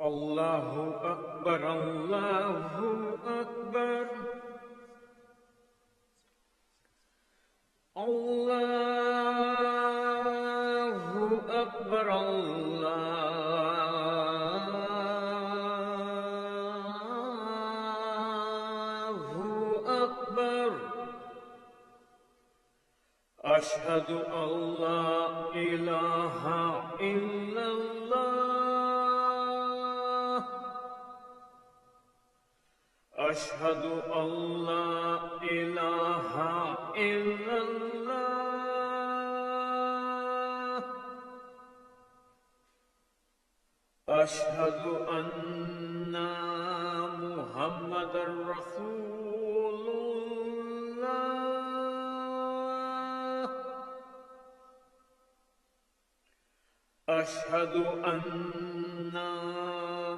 Allahu Akbar, Allahu Akbar. Allahu Akbar, Allahu Akbar. Ashhadu an la ilaha illallah. Ashhadu an la ilaha illallah. Ashhadu anna Muhammadar Rasulullah. Ashhadu anna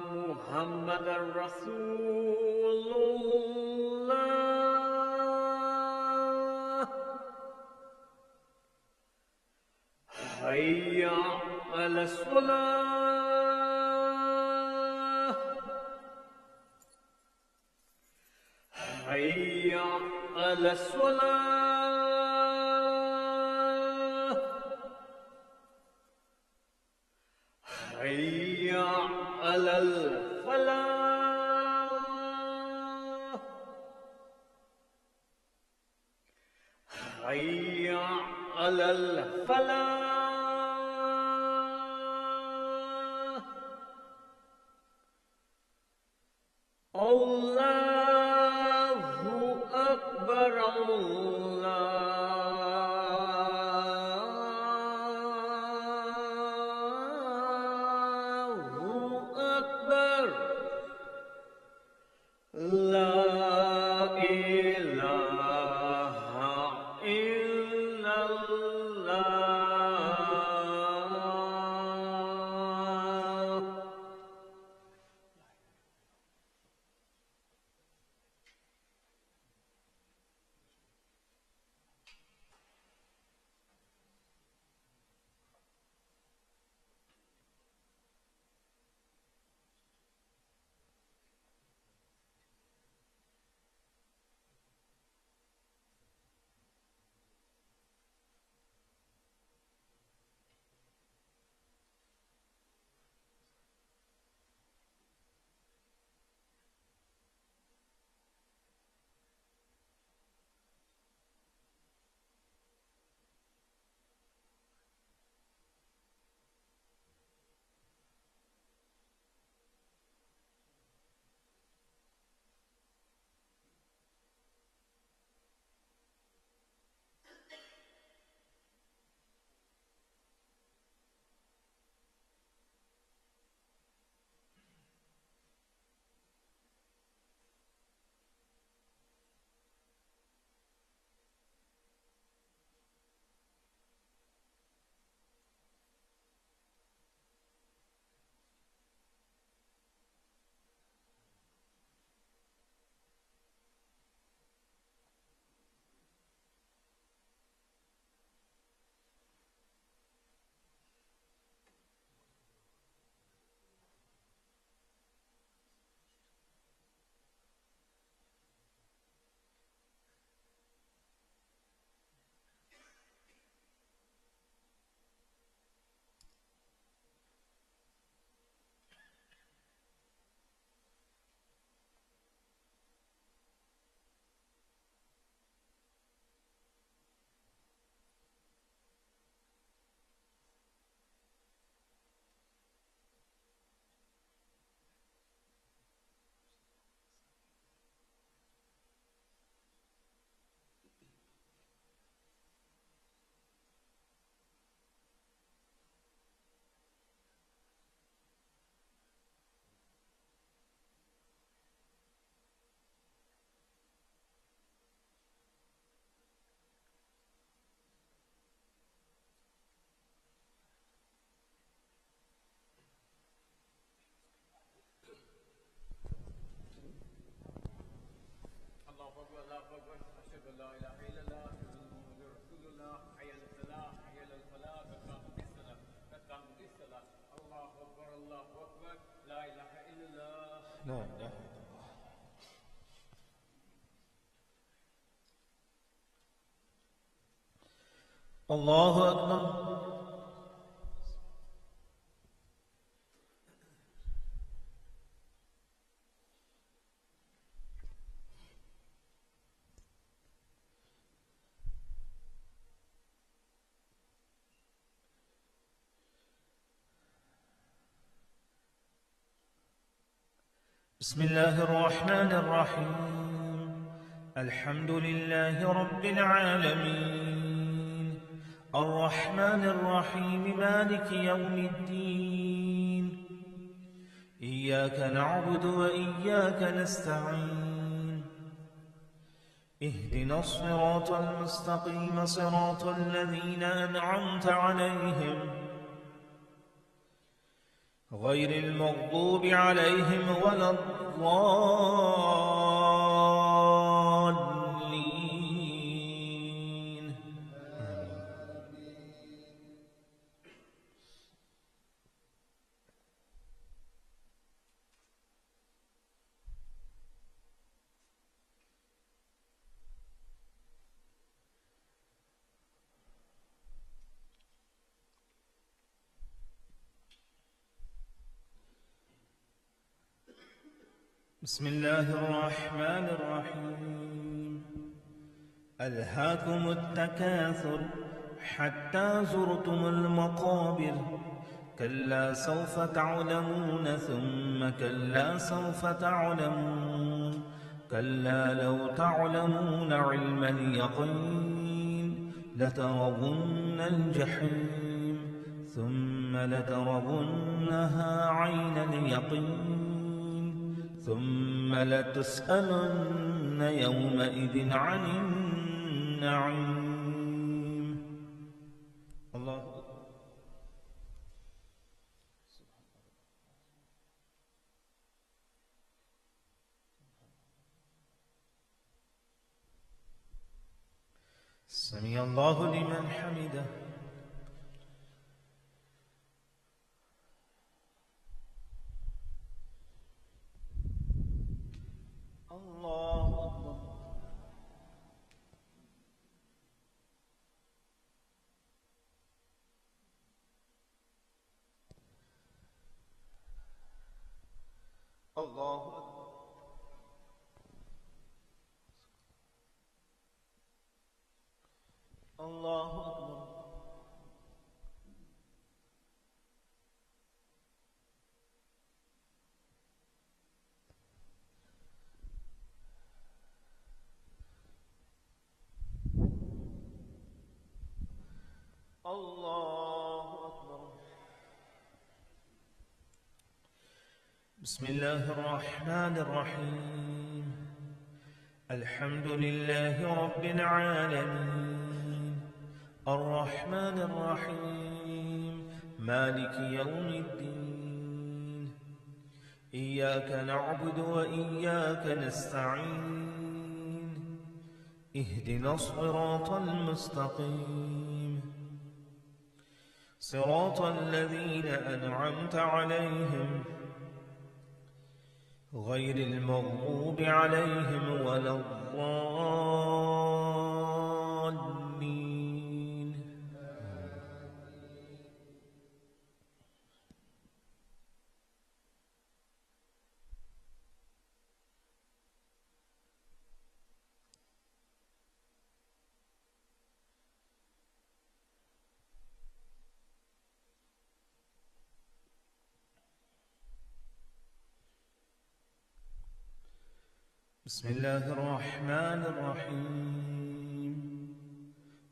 Muhammadar Rasulullah. Hayya ala salah. Hayya ala salah. Hayya ala falah. Hayya ala falah. Allahu Akbar, Allahu Akbar. La ilaha illallah. لا إله إلا الله محمد رسول الله حي على الفلاح حي على الفلاح قد قامت الصلاة قد قامت الصلاة الله أكبر لا إله لا إله إلا الله. الله أكبر. بسم الله الرحمن الرحيم. الحمد لله رب العالمين الرحمن الرحيم مالك يوم الدين إياك نعبد وإياك نستعين اهدنا الصراط المستقيم صراط الذين أنعمت عليهم غير المغضوب عليهم ولا الضالين. بسم الله الرحمن الرحيم. ألهاكم التكاثر حتى زرتم المقابر كلا سوف تعلمون ثم كلا سوف تعلمون كلا لو تعلمون علم اليقين لترون الجحيم ثم لترونها عين اليقين ثم لتسألن يومئذ عن النعيم. الله. سمع الله لمن حمده. الله أكبر. الله أكبر. الله أكبر. الله أكبر. بسم الله الرحمن الرحيم. الحمد لله رب العالمين الرحمن الرحيم مالك يوم الدين إياك نعبد وإياك نستعين اهدنا الصراط المستقيم صراط الذين أنعمت عليهم غير المغضوب عليهم ولا الضالين. بسم الله الرحمن الرحيم.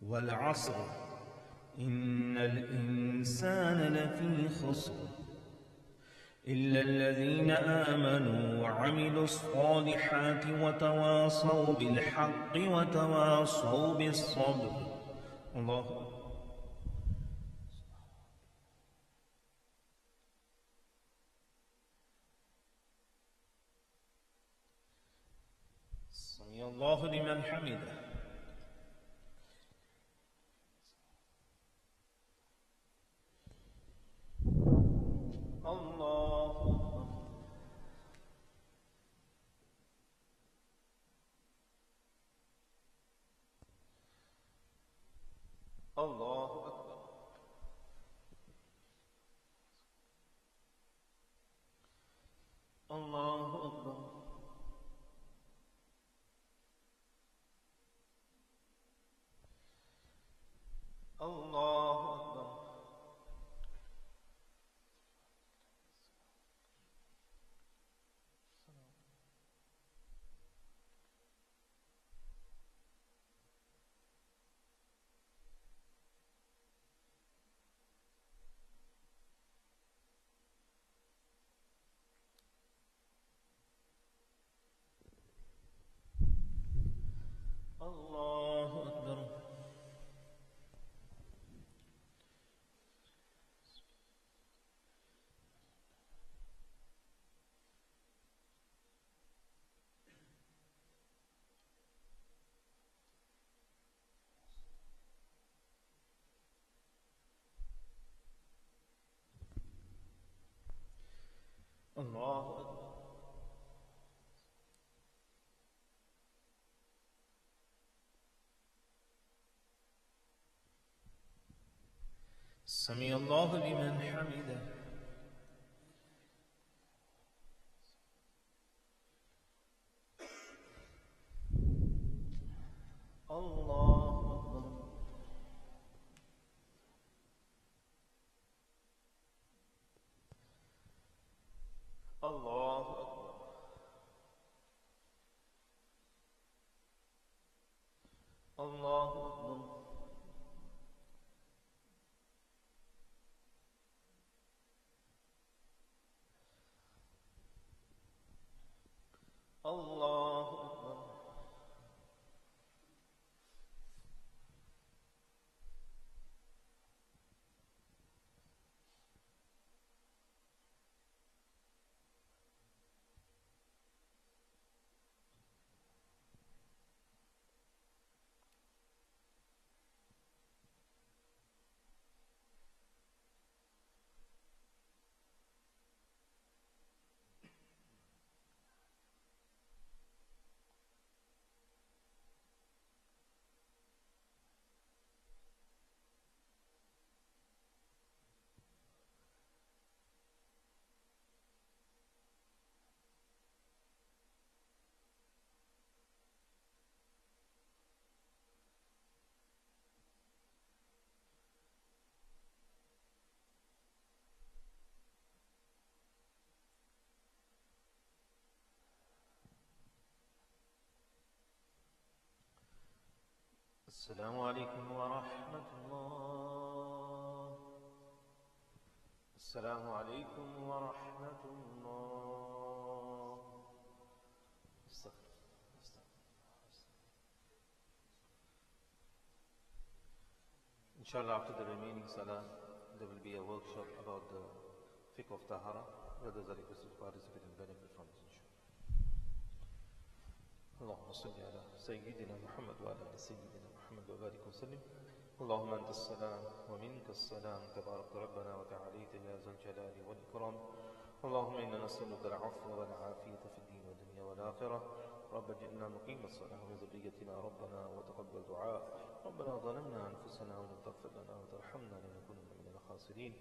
والعصر إن الإنسان لفي خسر إلا الذين آمنوا وعملوا الصالحات وتواصوا بالحق وتواصوا بالصبر. الله. سمع الله لمن حمده. الله أكبر. سمع الله لمن حمده. الله أكبر. الله أكبر. الله أكبر. الله أكبر. السلام عليكم ورحمة الله. السلام عليكم ورحمة الله. Inshallah, after the remaining salah, there will be a workshop about the Fiqh of Taharah. Brothers are requested to participate and benefit from this, inshallah. اللهم صل على سيدنا محمد وعلى آل سيدنا محمد وبارك وسلم. اللهم أنت السلام ومنك السلام، تبارك ربنا وتعاليت يا ذا الجلال والإكرام. اللهم إنا نسألك العفو والعافية في الدين والدنيا والآخرة. رب اجعلنا مقيم الصلاة وذريتنا ربنا وتقبل دعاء. ربنا ظلمنا أنفسنا وإن تغفر لنا وترحمنا لنكونن من الخاسرين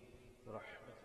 برحمتك.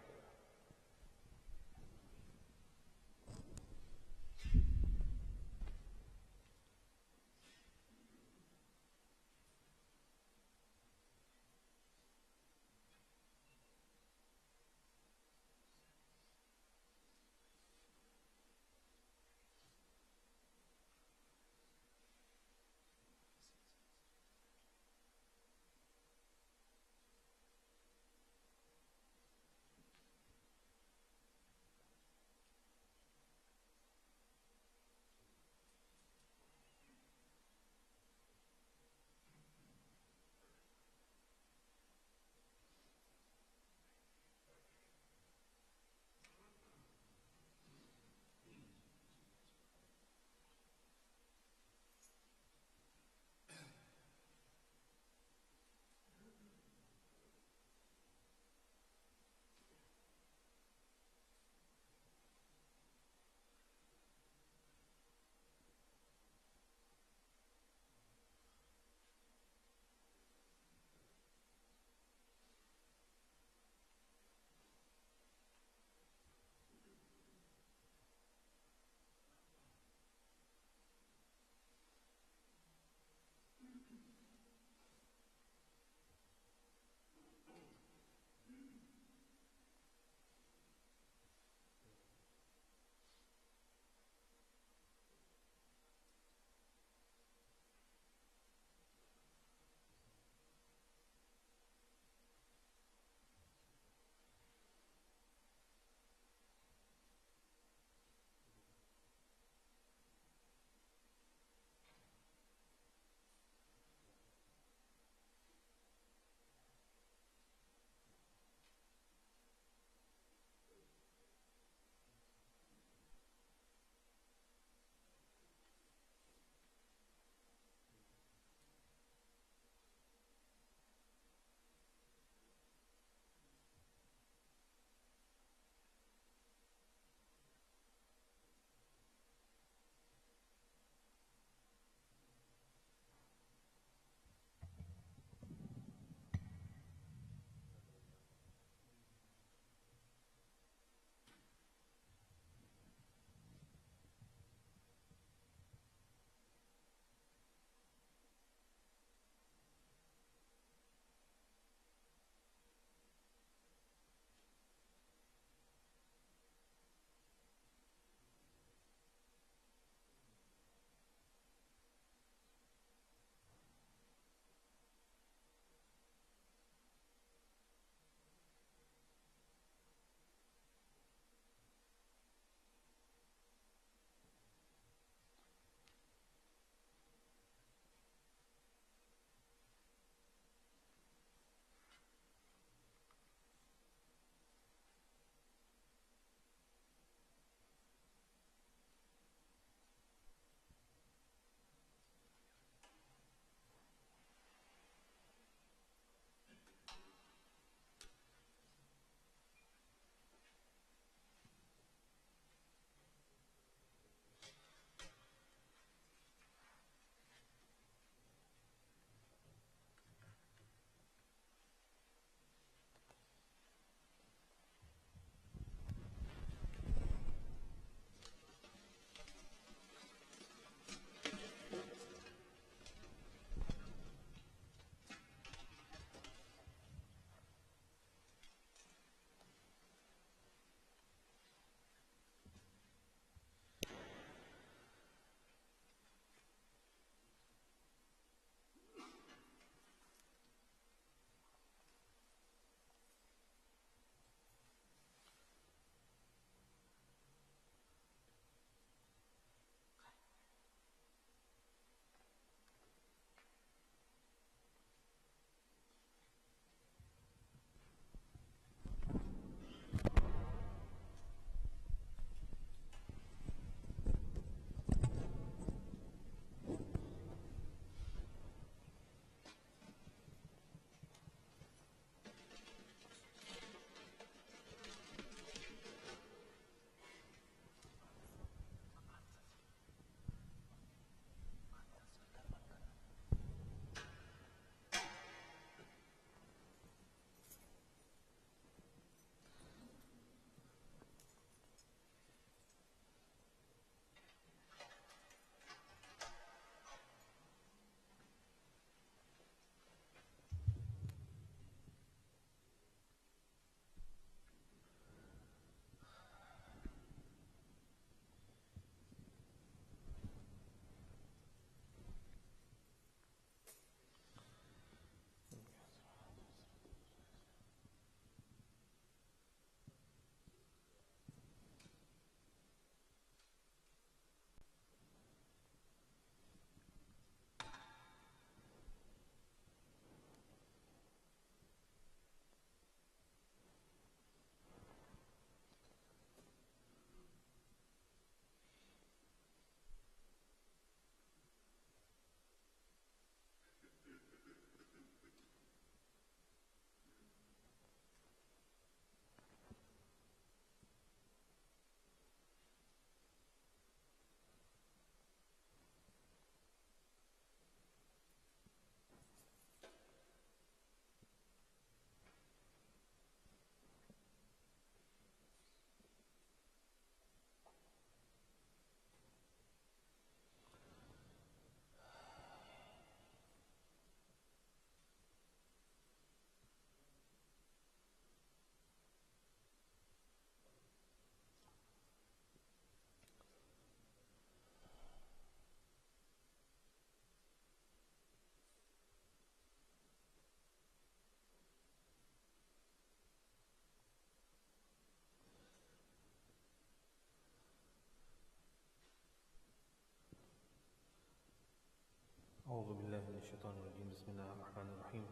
أعوذ بالله من الشيطان الرجيم بسم الله الرحمن الرحيم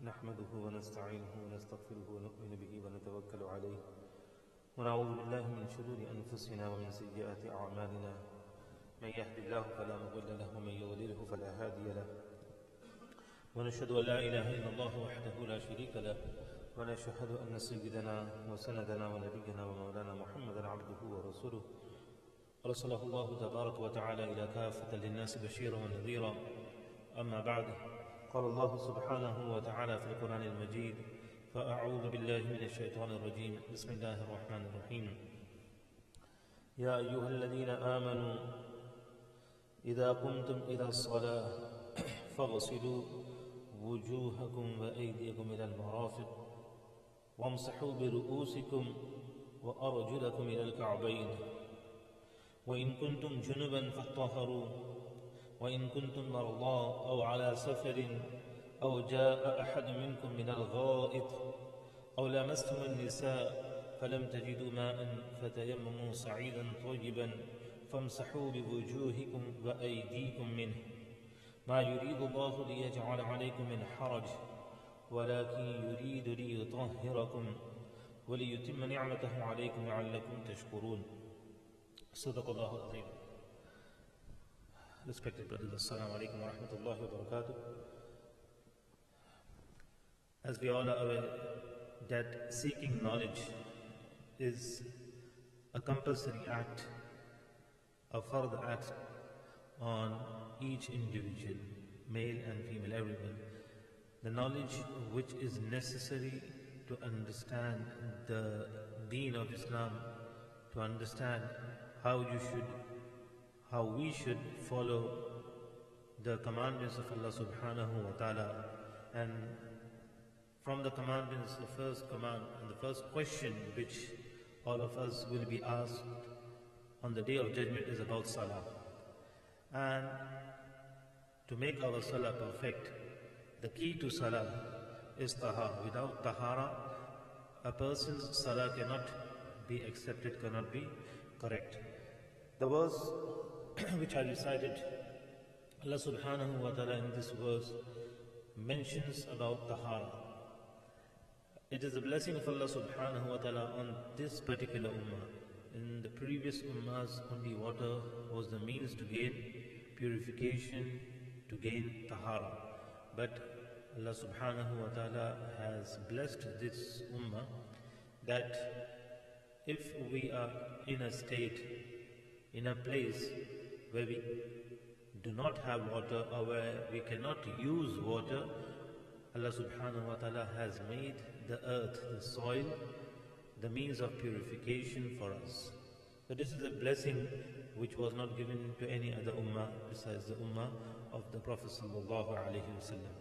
نحمده ونستعينه ونستغفره ونؤمن به ونتوكل عليه ونعوذ بالله من شرور أنفسنا ومن سيئات أعمالنا من يهد الله فلا مضل له ومن يضلله فلا هادي له ونشهد أن لا إله إلا الله وحده لا شريك له ونشهد أن سيدنا وسندنا ونبينا ومولانا محمدا عبده ورسوله أرسله الله تبارك وتعالى إلى كافة للناس بشيرا ونذيرا أما بعد قال الله سبحانه وتعالى في القرآن المجيد فأعوذ بالله من الشيطان الرجيم بسم الله الرحمن الرحيم يا أيها الذين آمنوا إذا قمتم إلى الصلاة فاغسلوا وجوهكم وأيديكم إلى المرافق وامسحوا برؤوسكم وأرجلكم إلى الكعبين وإن كنتم جنبا فاطهروا وإن كنتم مرضى أو على سفر أو جاء أحد منكم من الغائط أو لامستم النساء فلم تجدوا ماء فتيمموا صعيدا طيبا فامسحوا بوجوهكم وأيديكم منه ما يريد الله ليجعل عليكم من حرج ولكن يريد ليطهركم وليتم نعمته عليكم لعلكم تشكرون. Sadaqah al-Azim. Respected brothers, Assalamu alaikum wa rahmatullahi wa barakatuh. As we all are aware that seeking knowledge is a compulsory act, a fard act on each individual, male and female, everyone. The knowledge which is necessary to understand the deen of Islam, to understand how we should follow the commandments of Allah subhanahu wa ta'ala. And from the commandments, the first command and the first question which all of us will be asked on the day of judgment is about salah. And to make our salah perfect, the key to salah is tahara. Without tahara, a person's salah cannot be accepted, cannot be correct. The verse which I recited, Allah subhanahu wa ta'ala in this verse mentions about tahara. It is a blessing of Allah subhanahu wa ta'ala on this particular ummah. In the previous ummahs, only water was the means to gain purification, to gain tahara. But Allah subhanahu wa ta'ala has blessed this ummah that if we are in a state, in a place where we do not have water or where we cannot use water, Allah subhanahu wa ta'ala has made the earth, the soil, the means of purification for us. So this is a blessing which was not given to any other ummah besides the ummah of the Prophet sallallahu alaihi wasallam.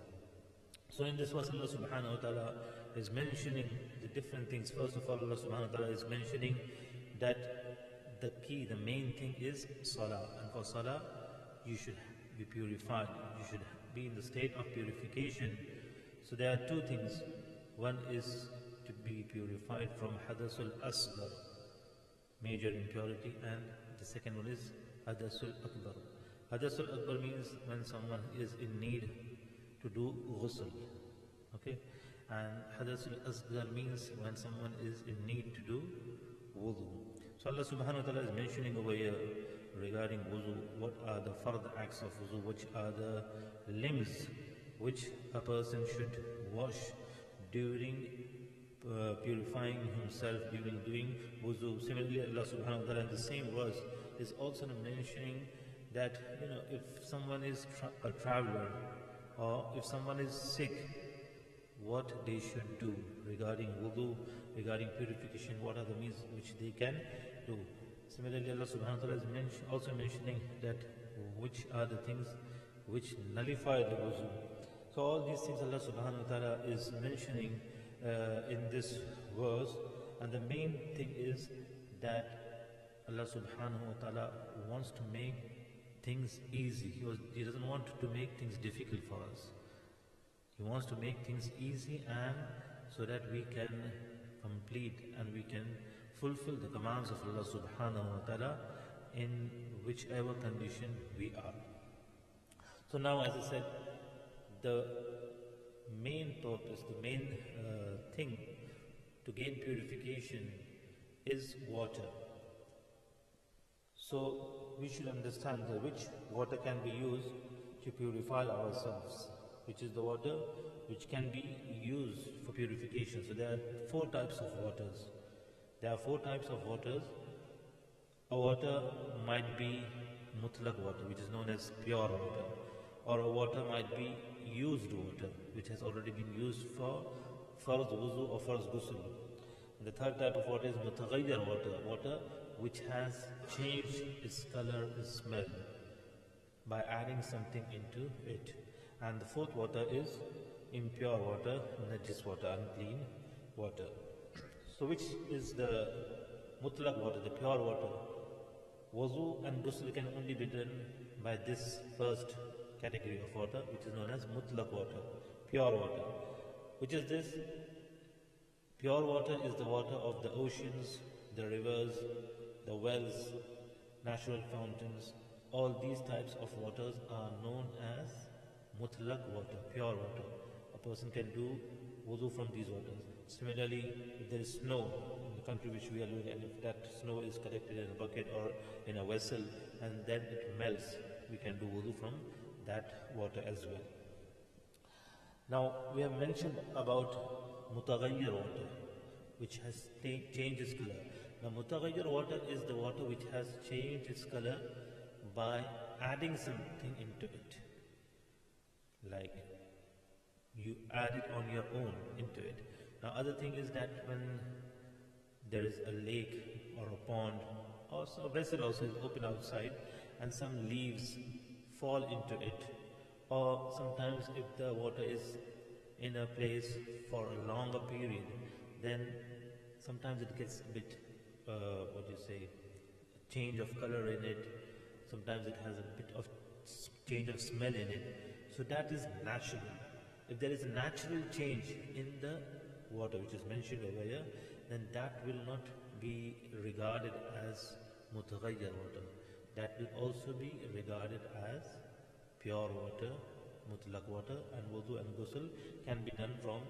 So in this verse, Allah subhanahu wa ta'ala is mentioning the different things. First of all, Allah subhanahu wa ta'ala is mentioning that the key, the main thing is salah. And for salah, you should be purified. You should be in the state of purification. So there are two things. One is to be purified from hadasul asghar, major impurity, and the second one is hadasul akbar. Hadasul akbar means when someone is in need to do ghusl. Okay? And hadasul asghar means when someone is in need to do wudu. So Allah subhanahu wa ta'ala is mentioning over here regarding wudu, what are the fard acts of wudu, which are the limbs which a person should wash during purifying himself, during doing wudu. Similarly, Allah subhanahu wa ta'ala in the same verse is also mentioning that, if someone is a traveler or if someone is sick, what they should do regarding wudu, regarding purification, what are the means which they can do. Similarly, Allah subhanahu wa ta'ala is also mentioning that which are the things which nullify the wudu. So all these things Allah subhanahu wa ta'ala is mentioning in this verse, and the main thing is that Allah subhanahu wa ta'ala wants to make things easy. He doesn't want to make things difficult for us. He wants to make things easy, and so that we can complete and we can fulfill the commands of Allah subhanahu wa ta'ala in whichever condition we are. So now, as I said, the main purpose, the main thing to gain purification is water. So we should understand that which water can be used to purify ourselves, which is the water which can be used for purification. So there are 4 types of waters. There are 4 types of waters. A water might be mutlaq water, which is known as pure water, or a water might be used water, which has already been used for farz wudu or farz ghusl. The 3rd type of water is mutaghayyir water, water which has changed its color, its smell, by adding something into it. And the 4th water is impure water, najis water, unclean water. So which is the mutlaq water, the pure water? Wudu and ghusl can only be done by this first category of water, which is known as mutlaq water, pure water. Which is this? Pure water is the water of the oceans, the rivers, the wells, natural fountains. All these types of waters are known as mutlaq water, pure water. A person can do wudu from these waters. Similarly, if there is snow in the country which we are living in, if that snow is collected in a bucket or in a vessel and then it melts, we can do wudu from that water as well. Now, we have mentioned about mutaghayyir water, which has changed its color. Now, mutaghayyir water is the water which has changed its color by adding something into it. Like you add it on your own into it. Now, other thing is that when there is a lake or a pond, or a vessel also is open outside, and some leaves fall into it, or sometimes if the water is in a place for a longer period, then sometimes it gets a bit, change of color in it, sometimes it has a bit of change of smell in it. So that is natural. If there is a natural change in the water which is mentioned over here, then that will not be regarded as mutaghayyir water. That will also be regarded as pure water, mutlaq water, and wudu and ghusl can be done from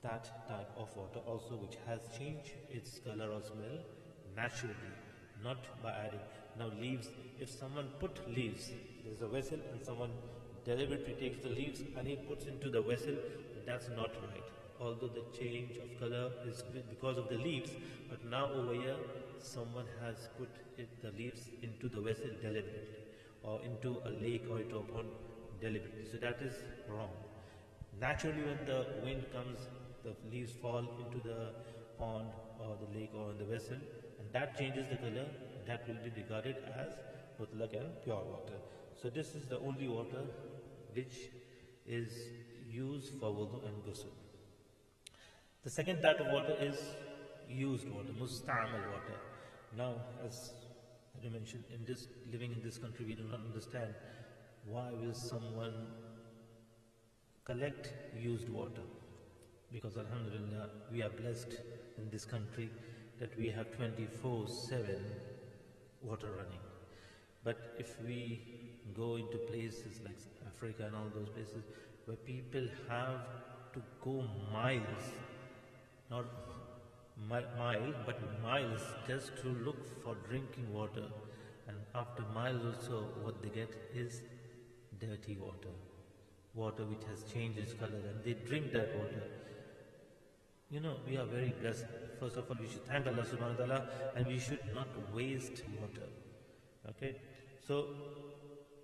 that type of water also, which has changed its color or smell naturally, not by adding. Now leaves, if someone put leaves, there's a vessel and someone deliberately takes the leaves and he puts into the vessel, that's not right. Although the change of color is because of the leaves, but now over here someone has put the leaves into the vessel deliberately, or into a lake or into a pond deliberately. So that is wrong. Naturally, when the wind comes, the leaves fall into the pond or the lake or in the vessel, and that changes the color, that will be regarded as mutlaq and pure water. So this is the only water which is used for wudu and ghusl. The second type of water is used water, musta'mal water. Now, as I mentioned, living in this country, we do not understand why will someone collect used water. Because alhamdulillah, we are blessed in this country that we have 24/7 water running. But if we go into places like Africa and all those places where people have to go miles, not mile, but miles just to look for drinking water, and after miles also what they get is dirty water, water which has changed its color, and they drink that water. You know, we are very blessed. First of all, we should thank Allah subhanahu wa ta'ala, and we should not waste water. Okay? So,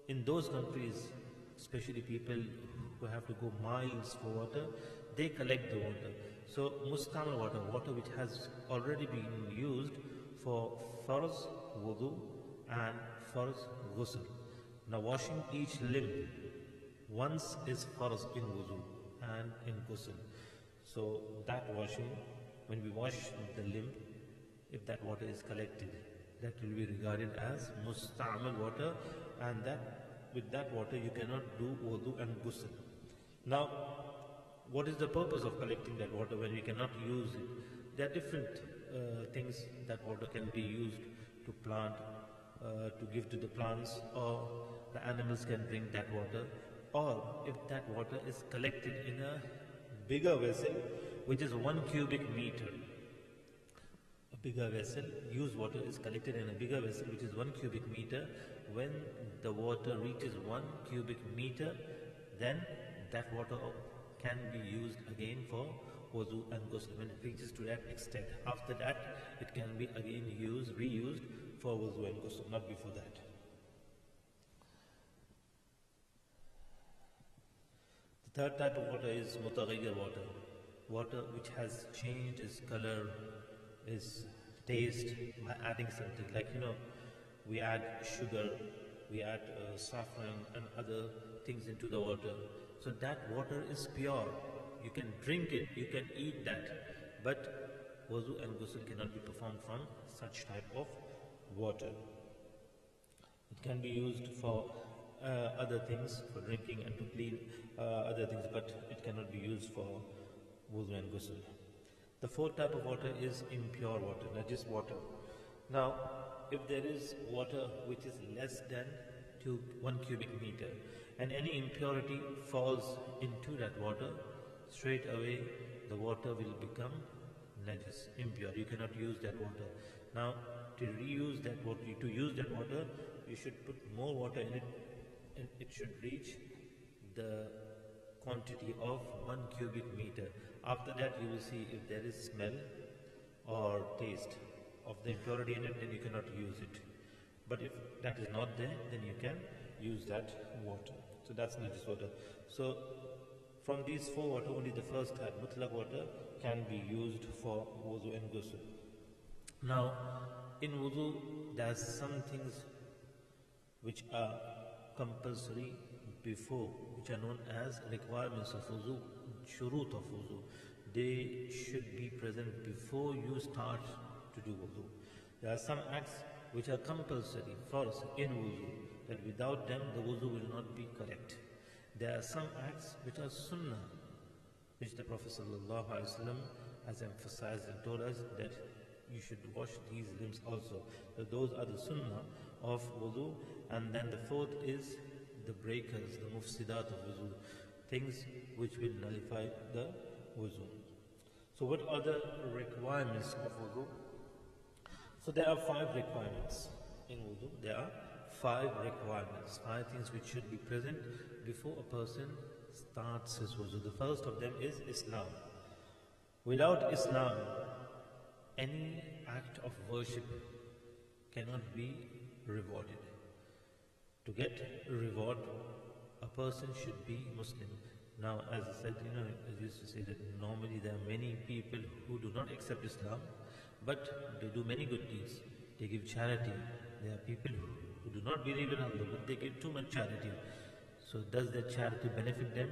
in those countries, especially people who have to go miles for water, they collect the water. So, mustamal water, water which has already been used for farz, wudu, and farz, ghusl. Now, washing each limb once is farz in wudu and in ghusl. So, that washing, when we wash the limb, if that water is collected, that will be regarded as musta'mal water, and that with that water you cannot do wudu and ghusl. Now, what is the purpose of collecting that water when we cannot use it? There are different things that water can be used to plant, to give to the plants, or the animals can drink that water, or if that water is collected in a bigger vessel, which is 1 cubic meter. A bigger vessel, used water is collected in a bigger vessel, which is 1 cubic meter. When the water reaches 1 cubic meter, then that water can be used again for wudu and ghusl when it reaches to that extent. After that, it can be again reused for wudu and ghusl, not before that. The third type of water is mutaghayyir water. Water which has changed its color, its taste by adding something. Like, we add sugar, we add saffron and other things into the water. So that water is pure. You can drink it, you can eat that. But wudu and ghusl cannot be performed from such type of water. It can be used for other things, for drinking and to clean other things, but it cannot be used for wudu and ghusl. The fourth type of water is impure water, najis water. Now, if there is water which is less than 1 cubic meter, and any impurity falls into that water, straight away the water will become najis, impure. You cannot use that water. Now, to use that water, you should put more water in it, and it should reach the quantity of 1 cubic meter. After that, you will see if there is smell or taste of the impurity in it, then you cannot use it. But if that is not there, then you can use that water. So that's najis water. So from these 4 water, only the first type, mutlaq water, can be used for wudu and ghusl. Now, in wudu, there are some things which are compulsory before, which are known as requirements of wudu, shurut of wudu. They should be present before you start to do wudu. There are some acts which are compulsory for us in wudu, that without them the wudu will not be correct. There are some acts which are sunnah, which the Prophet ﷺ has emphasized and told us that you should wash these limbs also. So those are the sunnah of wudu. And then the fourth is the breakers, the mufsidat of wudu, things which will nullify the wudu. So what are the requirements of wudu? So there are 5 requirements in wudu. There are 5 requirements, 5 things which should be present before a person starts his wudu. The first of them is Islam. Without Islam, any act of worship cannot be rewarded. To get reward, a person should be Muslim. Now, as I said, I used to say that normally there are many people who do not accept Islam, but they do many good deeds. They give charity. There are people who do not believe in Allah, but they give too much charity. So does that charity benefit them?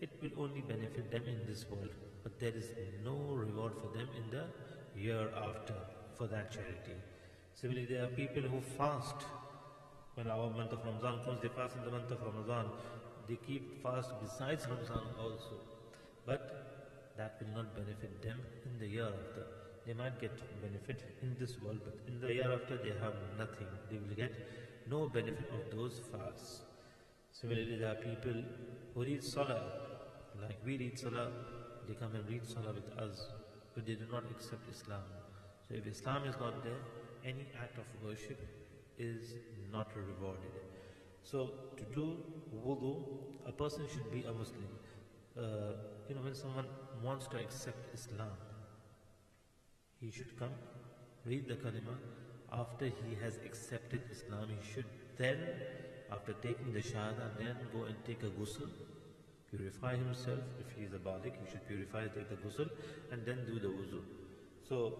It will only benefit them in this world, but there is no reward for them in the year after for that charity. Similarly, there are people who fast. When our month of Ramadan comes, they fast in the month of Ramadan. They keep fast besides Ramadan also. But that will not benefit them in the year after. They might get benefit in this world, but in the year after they have nothing. They will get no benefit of those fasts. Similarly, there are people who read Salah, like we read Salah, they come and read Salah with us, but they do not accept Islam. So if Islam is not there, any act of worship is not rewarded. So to do wudu, a person should be a Muslim. When someone wants to accept Islam, he should come, read the kalima. After he has accepted Islam, he should then, after taking the shahada, then go and take a ghusl, purify himself. If he is a balik, he should purify, take the ghusl, and then do the wudu. So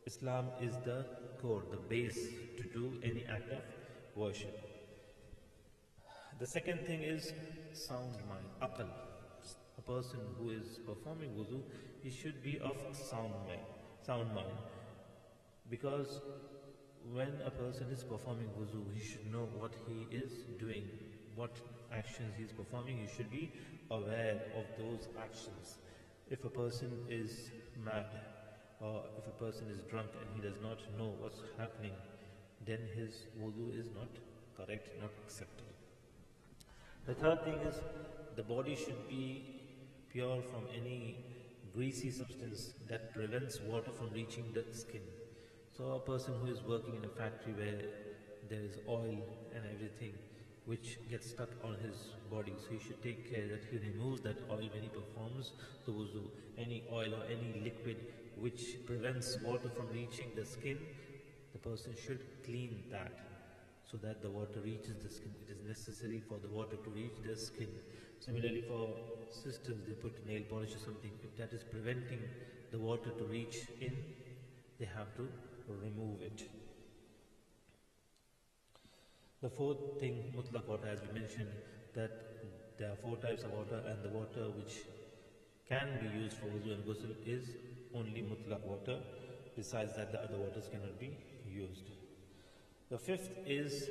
Islam is the core, the base to do any act of worship. The second thing is sound mind, aql. A person who is performing wudu, he should be of sound mind. Because when a person is performing wudu, he should know what he is doing, what actions he is performing. He should be aware of those actions. If a person is mad, or if a person is drunk and he does not know what's happening, then his wudu is not correct, not accepted. The third thing is the body should be pure from any greasy substance that prevents water from reaching the skin. So a person who is working in a factory where there is oil and everything which gets stuck on his body, so he should take care that he removes that oil when he performs the wudu. Any oil or any liquid which prevents water from reaching the skin, the person should clean that so that the water reaches the skin. It is necessary for the water to reach the skin. Similarly, for sisters, they put nail polish or something. If that is preventing the water to reach in, they have to remove it. The fourth thing, mutlaq water, as we mentioned, that there are 4 types of water, and the water which can be used for wudu and ghusl is only mutlaq water. Besides that, the other waters cannot be used. The fifth is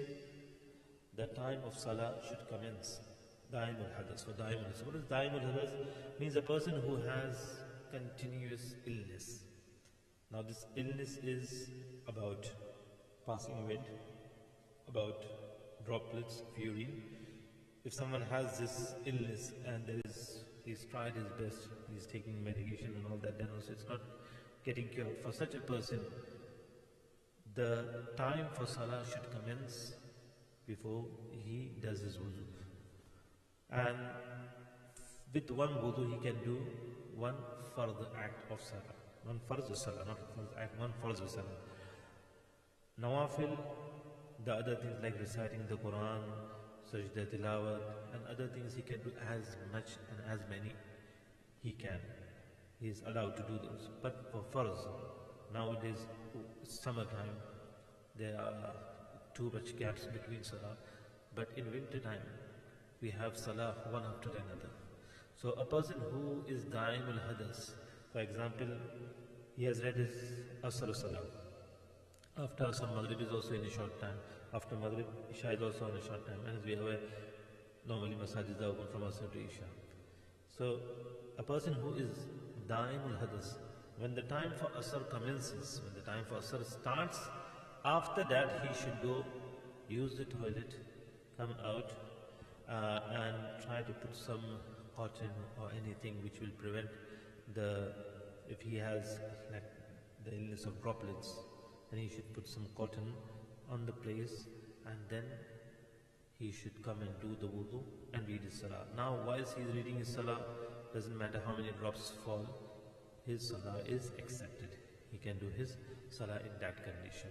the time of salah should commence. Daim al-hadas. So daim al-hadas. What is daim al-hadas? Means a person who has continuous illness. Now this illness is about passing wind, about droplets, urine. If someone has this illness and he's tried his best, he's taking medication and all that, then also it's not getting cured. For such a person, the time for salah should commence before he does his wudu. And with one wudu he can do one further act of salah. One farz of salah, not a farz act, one farz of salah. Nawafil, the other things like reciting the Quran, sajda tilawat, and other things he can do as much and as many he can. He is allowed to do those. But for farz, nowadays, summertime, there are too much gaps between salah. But in winter time, we have salah one after another. So a person who is daim al-hadas, for example, he has read his asr salah. After asr, maghrib is also in a short time. After maghrib, isha is also in a short time. And as we are aware, normally masajids are open from asr to isha. So a person who is daim al-hadas, when the time for asr commences, when the time for asr starts, after that he should go use the toilet, come out, and try to put some cotton or anything which will prevent if he has like the illness of droplets, then he should put some cotton on the place, and then he should come and do the wudu and read his salah. Now whilst he is reading his salah, doesn't matter how many drops fall, his salah is accepted. He can do his salah in that condition.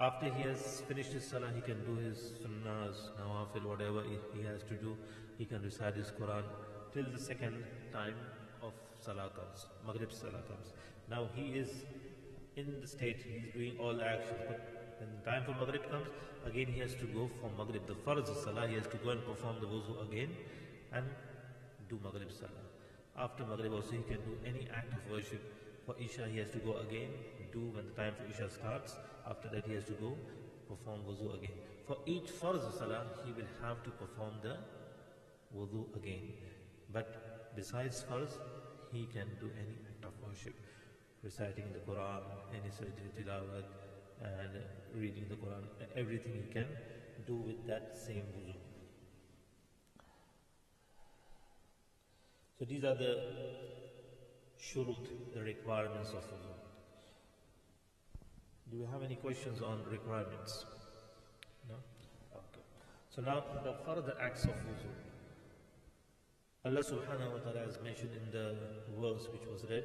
After he has finished his salah, he can do his sunnahs, nawafil, whatever he has to do. He can recite his Quran till the second time of salah comes, maghrib salah comes. Now he is in the state, he is doing all the actions, but when the time for maghrib comes, again he has to go for maghrib. The farz salah, he has to go and perform the wuzu again and do maghrib salah. After maghrib also he can do any act of worship. For isha he has to go again, do when the time for isha starts. After that he has to go perform wuzu again. For each farz salah he will have to perform the wudu again. But besides farz, he can do any act of worship, reciting the Quran, any sajda tilawat, and reading the Quran, everything he can do with that same wudu. So these are the shurut, the requirements of wudu. Do we have any questions on requirements? No? Okay. So now the further acts of wudu. Allah subhanahu wa ta'ala has mentioned in the verse which was read,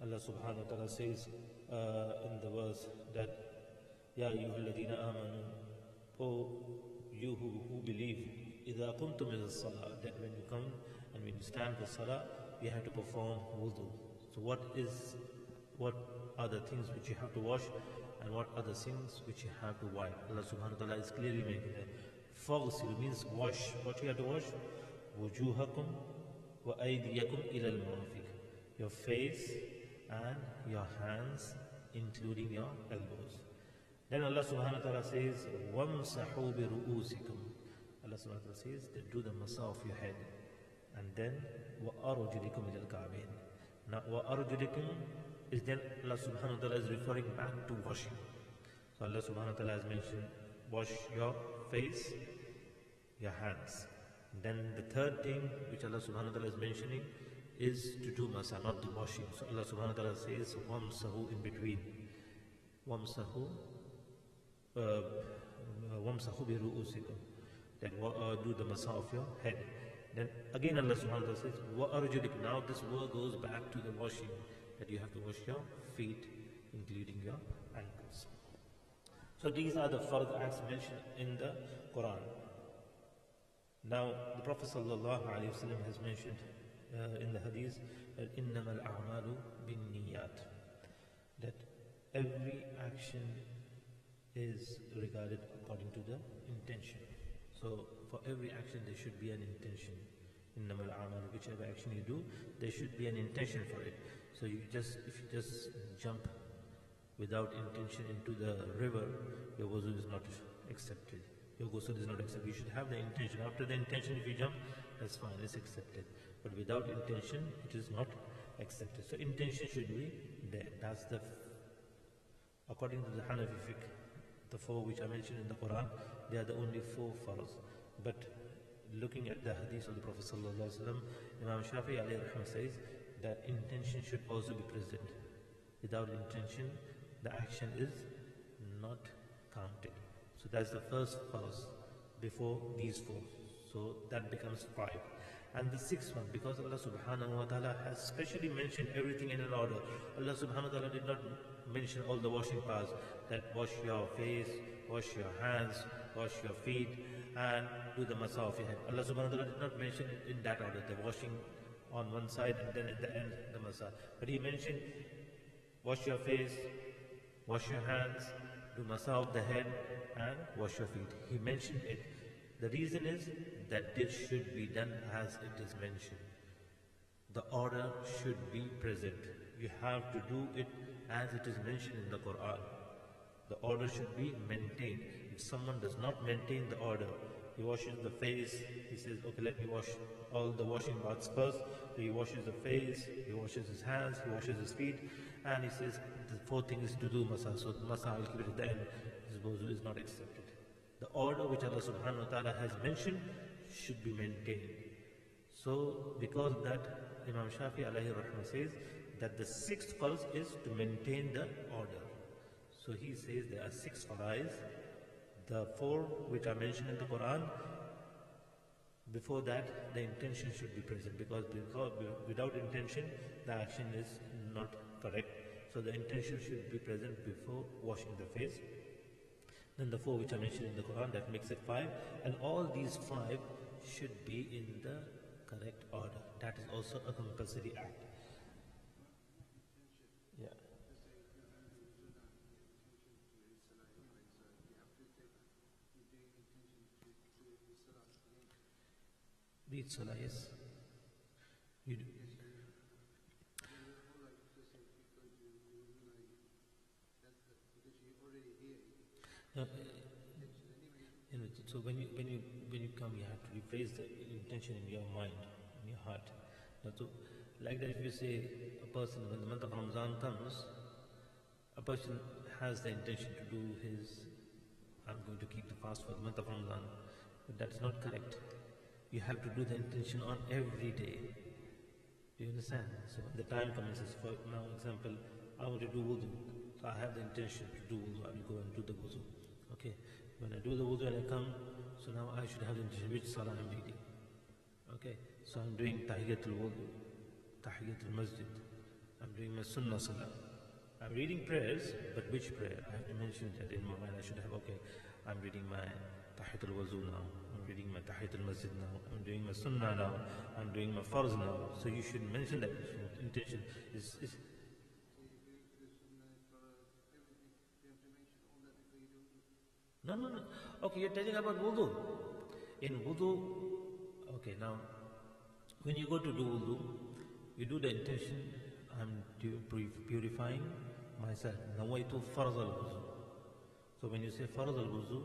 Allah subhanahu wa ta'ala says in the verse that, Ya ayyuhalladhina amanu, O you who believe, idha qumtum ila salah, that when you come and when you stand for salah, you have to perform wudu. So what are the things which you have to wash, and what are the things which you have to wipe? Allah subhanahu wa ta'ala is clearly making that. Faghsil means wash. What you have to wash? Wujuhakum wa aydiyakum ila al-marafiq. Your face and your hands, including your elbows. Then Allah subhanahu wa ta'ala says, وَامْسَحُوا بِرُؤُوسِكُمْ. Allah subhanahu wa ta'ala says, do the masa of your head. And then, وَأَرْجُلِكُمْ إِلَى الْكَعْبَيْنِ. Now, وَأَرْجُلِكُمْ is then Allah subhanahu wa ta'ala is referring back to washing. So Allah subhanahu wa ta'ala has mentioned, wash your face, your hands. Then the third thing which Allah subhanahu wa ta'ala is mentioning is to do masa, not the washing. So Allah subhanahu wa ta'ala says, wamsahu in between. Wamsahu bi ru'usikum. Then do the masa of your head. Then again Allah subhanahu wa ta'ala says, wa arjulik. Now this word goes back to the washing, that you have to wash your feet, including your ankles. So these are the fard acts mentioned in the Quran. Now the Prophet sallallahu alaihi wasallam has mentioned in the hadith that innamal a'malu bin niyat, that every action is regarded according to the intention. So for every action there should be an intention. Innamal a'malu, whichever action you do, there should be an intention for it. So if you just jump without intention into the river, your wudu is not accepted. Your ghusl is not accepted. You should have the intention. After the intention, if you jump, that's fine, it's accepted. But without intention, it is not accepted. So intention should be there. That's according to the Hanafi fiqh, the four which are mentioned in the Quran, they are the only four farz. But looking at the hadith of the Prophet sallallahu alaihi wasallam, Imam Shafi'i alayhi rahmah says that intention should also be present. Without intention, the action is not counted. So that's the first farz before these four. So that becomes 5. And the 6th one, because Allah subhanahu wa ta'ala has specially mentioned everything in an order. Allah subhanahu wa ta'ala did not mention all the washing parts, that wash your face, wash your hands, wash your feet, and do the masa of your head. Allah subhanahu wa ta'ala did not mention it in that order, the washing on one side and then at the end the masa. But He mentioned wash your face, wash your hands, do masa of the head, and wash your feet. He mentioned it. The reason is that this should be done as it is mentioned. The order should be present. You have to do it as it is mentioned in the Quran. The order should be maintained. If someone does not maintain the order, he washes the face, he says, okay, let me wash all the washing parts first. So he washes the face, he washes his hands, he washes his feet, and he says the 4th thing is to do masa. So the masa, I'll keep it at the end. His wudu is not accepted. The order which Allah subhanahu wa ta'ala has mentioned should be maintained. So because of that, Imam Shafi alayhi rahmah says that the 6th farz is to maintain the order. So he says there are 6 farais. The 4 which are mentioned in the Quran, before that the intention should be present, because without intention the action is not correct. So the intention should be present before washing the face. Then the 4 which are mentioned in the Quran, that makes it 5. And all these 5 should be in the correct order. That is also a compulsory act. Yeah. Read Salah, yes. You do. So when you come, you have to rephrase the intention in your mind, in your heart. Now, so like that, if you say a person, when the month of Ramadan comes, a person has the intention to do I'm going to keep the fast for the month of Ramadan, but that's not correct. You have to do the intention on every day. Do you understand? So when the time commences, for now example, I want to do wudu. So I have the intention to do wudu. I will go and do the wudu. Okay. When I do the wudu and I come, so now I should have the intention which salah I'm reading. Okay. So I'm doing tahiyatul wudu, tahiyatul masjid. I'm doing my sunnah salah. I'm reading prayers, but which prayer? I have to mention that in my mind. I should have, okay, I'm reading my tahiyatul wudu now. I'm reading my tahiyatul masjid now. I'm doing my sunnah now. I'm doing my farz now. So you should mention that intention. Is No. Okay, you're telling about wudu. In wudu, okay, now, when you go to do wudu, you do the intention, I'm purifying myself. Nawaitu farz al-wudu. So when you say farz al-wudu,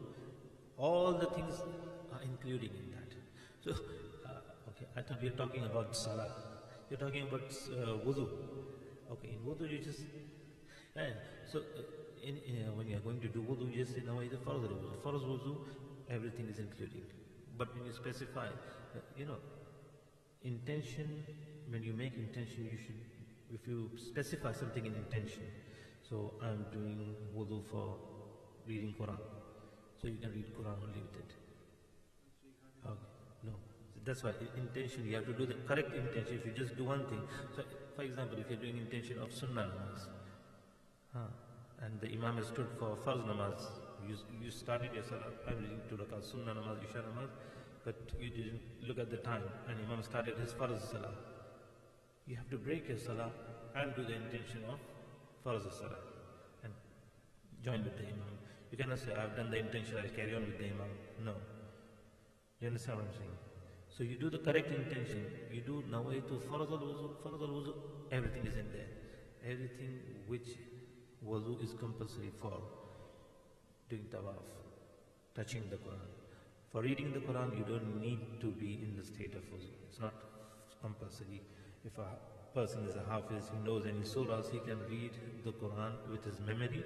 all the things are including in that. So, okay, I thought we are talking about salah. You're talking about wudu. Okay, in wudu you just, so when you are going to do wudu, you just say nawaitu farz al-wudu. Farz wudu everything is including. But when you specify, intention, when you make intention, you should, if you specify something in intention, so I'm doing wudu for reading Quran, so you can read Quran only with it. Okay. No. So that's why intention, you have to do the correct intention. If you just do one thing, so for example, if you're doing intention of Sunnah namaz, and the Imam has stood for Farz namaz, you started your Salah, I'm reading 2 rakat Sunnah namaz, Isha namaz, but you didn't look at the time, and Imam started his Farz Salah. You have to break your Salah and do the intention of Farz Salah and join with the Imam. You cannot say, I've done the intention, I'll carry on with the Imam. No. You understand what I'm saying? So you do the correct intention. You do nawaitu farz al-wuzu, everything is in there. Everything which wuzu is compulsory for doing tawaf, touching the Quran. For reading the Quran, you don't need to be in the state of wuzu. It's not compulsory. If a person is a hafiz, he knows any surahs, he can read the Quran with his memory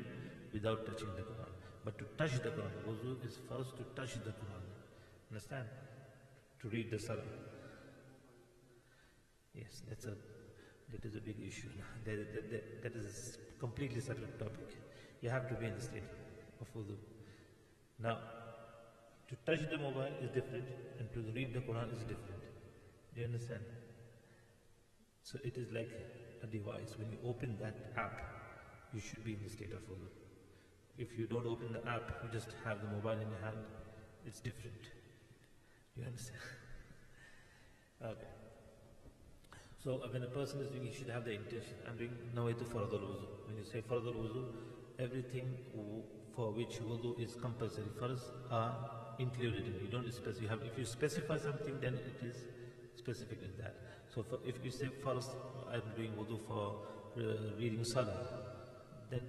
without touching the Quran. But to touch the Quran, wuzu is first to touch the Quran. Understand? To read the Salah. Yes, that is a big issue. That is a completely separate topic. You have to be in the state of wudu. Now, to touch the mobile is different, and to read the Quran is different. Do you understand? So it is like a device. When you open that app, you should be in the state of wudu. If you don't open the app, you just have the mobile in your hand, it's different. Do you understand? Okay. So when a person is doing, he should have the intention. I'm doing nawaitu farad al-wuzu. When you say farad al-wuzu, everything for which wudu is compulsory, farz are included in it. You don't specify. If you specify something, then it is specific in that. So if you say farz, I'm doing wudu for reading salah, then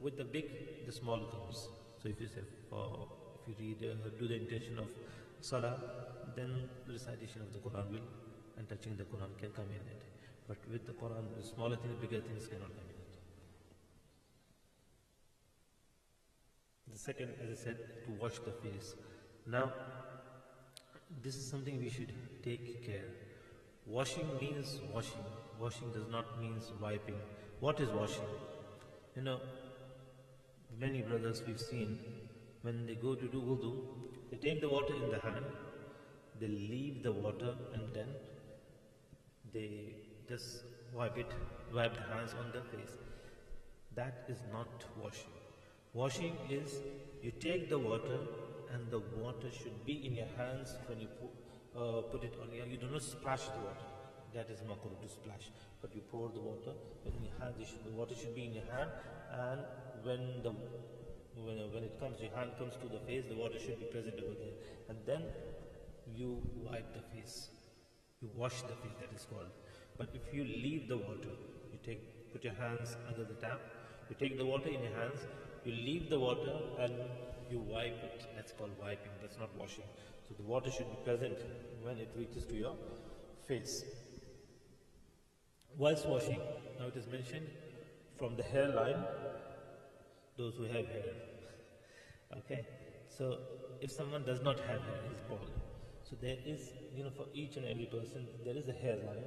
with the big, the small comes. So if you say if you read, do the intention of salah, then the recitation of the Quran will, and touching the Quran can come in it. But with the Quran, the smaller things, bigger things cannot come in it. The second, as I said, to wash the face. Now, this is something we should take care. Washing means washing. Washing does not mean wiping. What is washing? Many brothers we've seen, when they go to do wudu, they take the water in the hand, they leave the water, and then they just wipe the hands on their face. That is not washing. Washing is, you take the water, and the water should be in your hands when you put it on you do not splash the water. That is makruh to splash. But you pour the water in your hand, the water should be in your hand, and when your hand comes to the face, the water should be present over there. And then you wipe the face. You wash the face, that is called. But if you leave the water, put your hands under the tap, you take the water in your hands, you leave the water and you wipe it. That's called wiping, that's not washing. So the water should be present when it reaches to your face. Whilst washing, now it is mentioned from the hairline, those who have hair. Okay, so if someone does not have hair, he's bald. So there is, for each and every person, there is a hairline,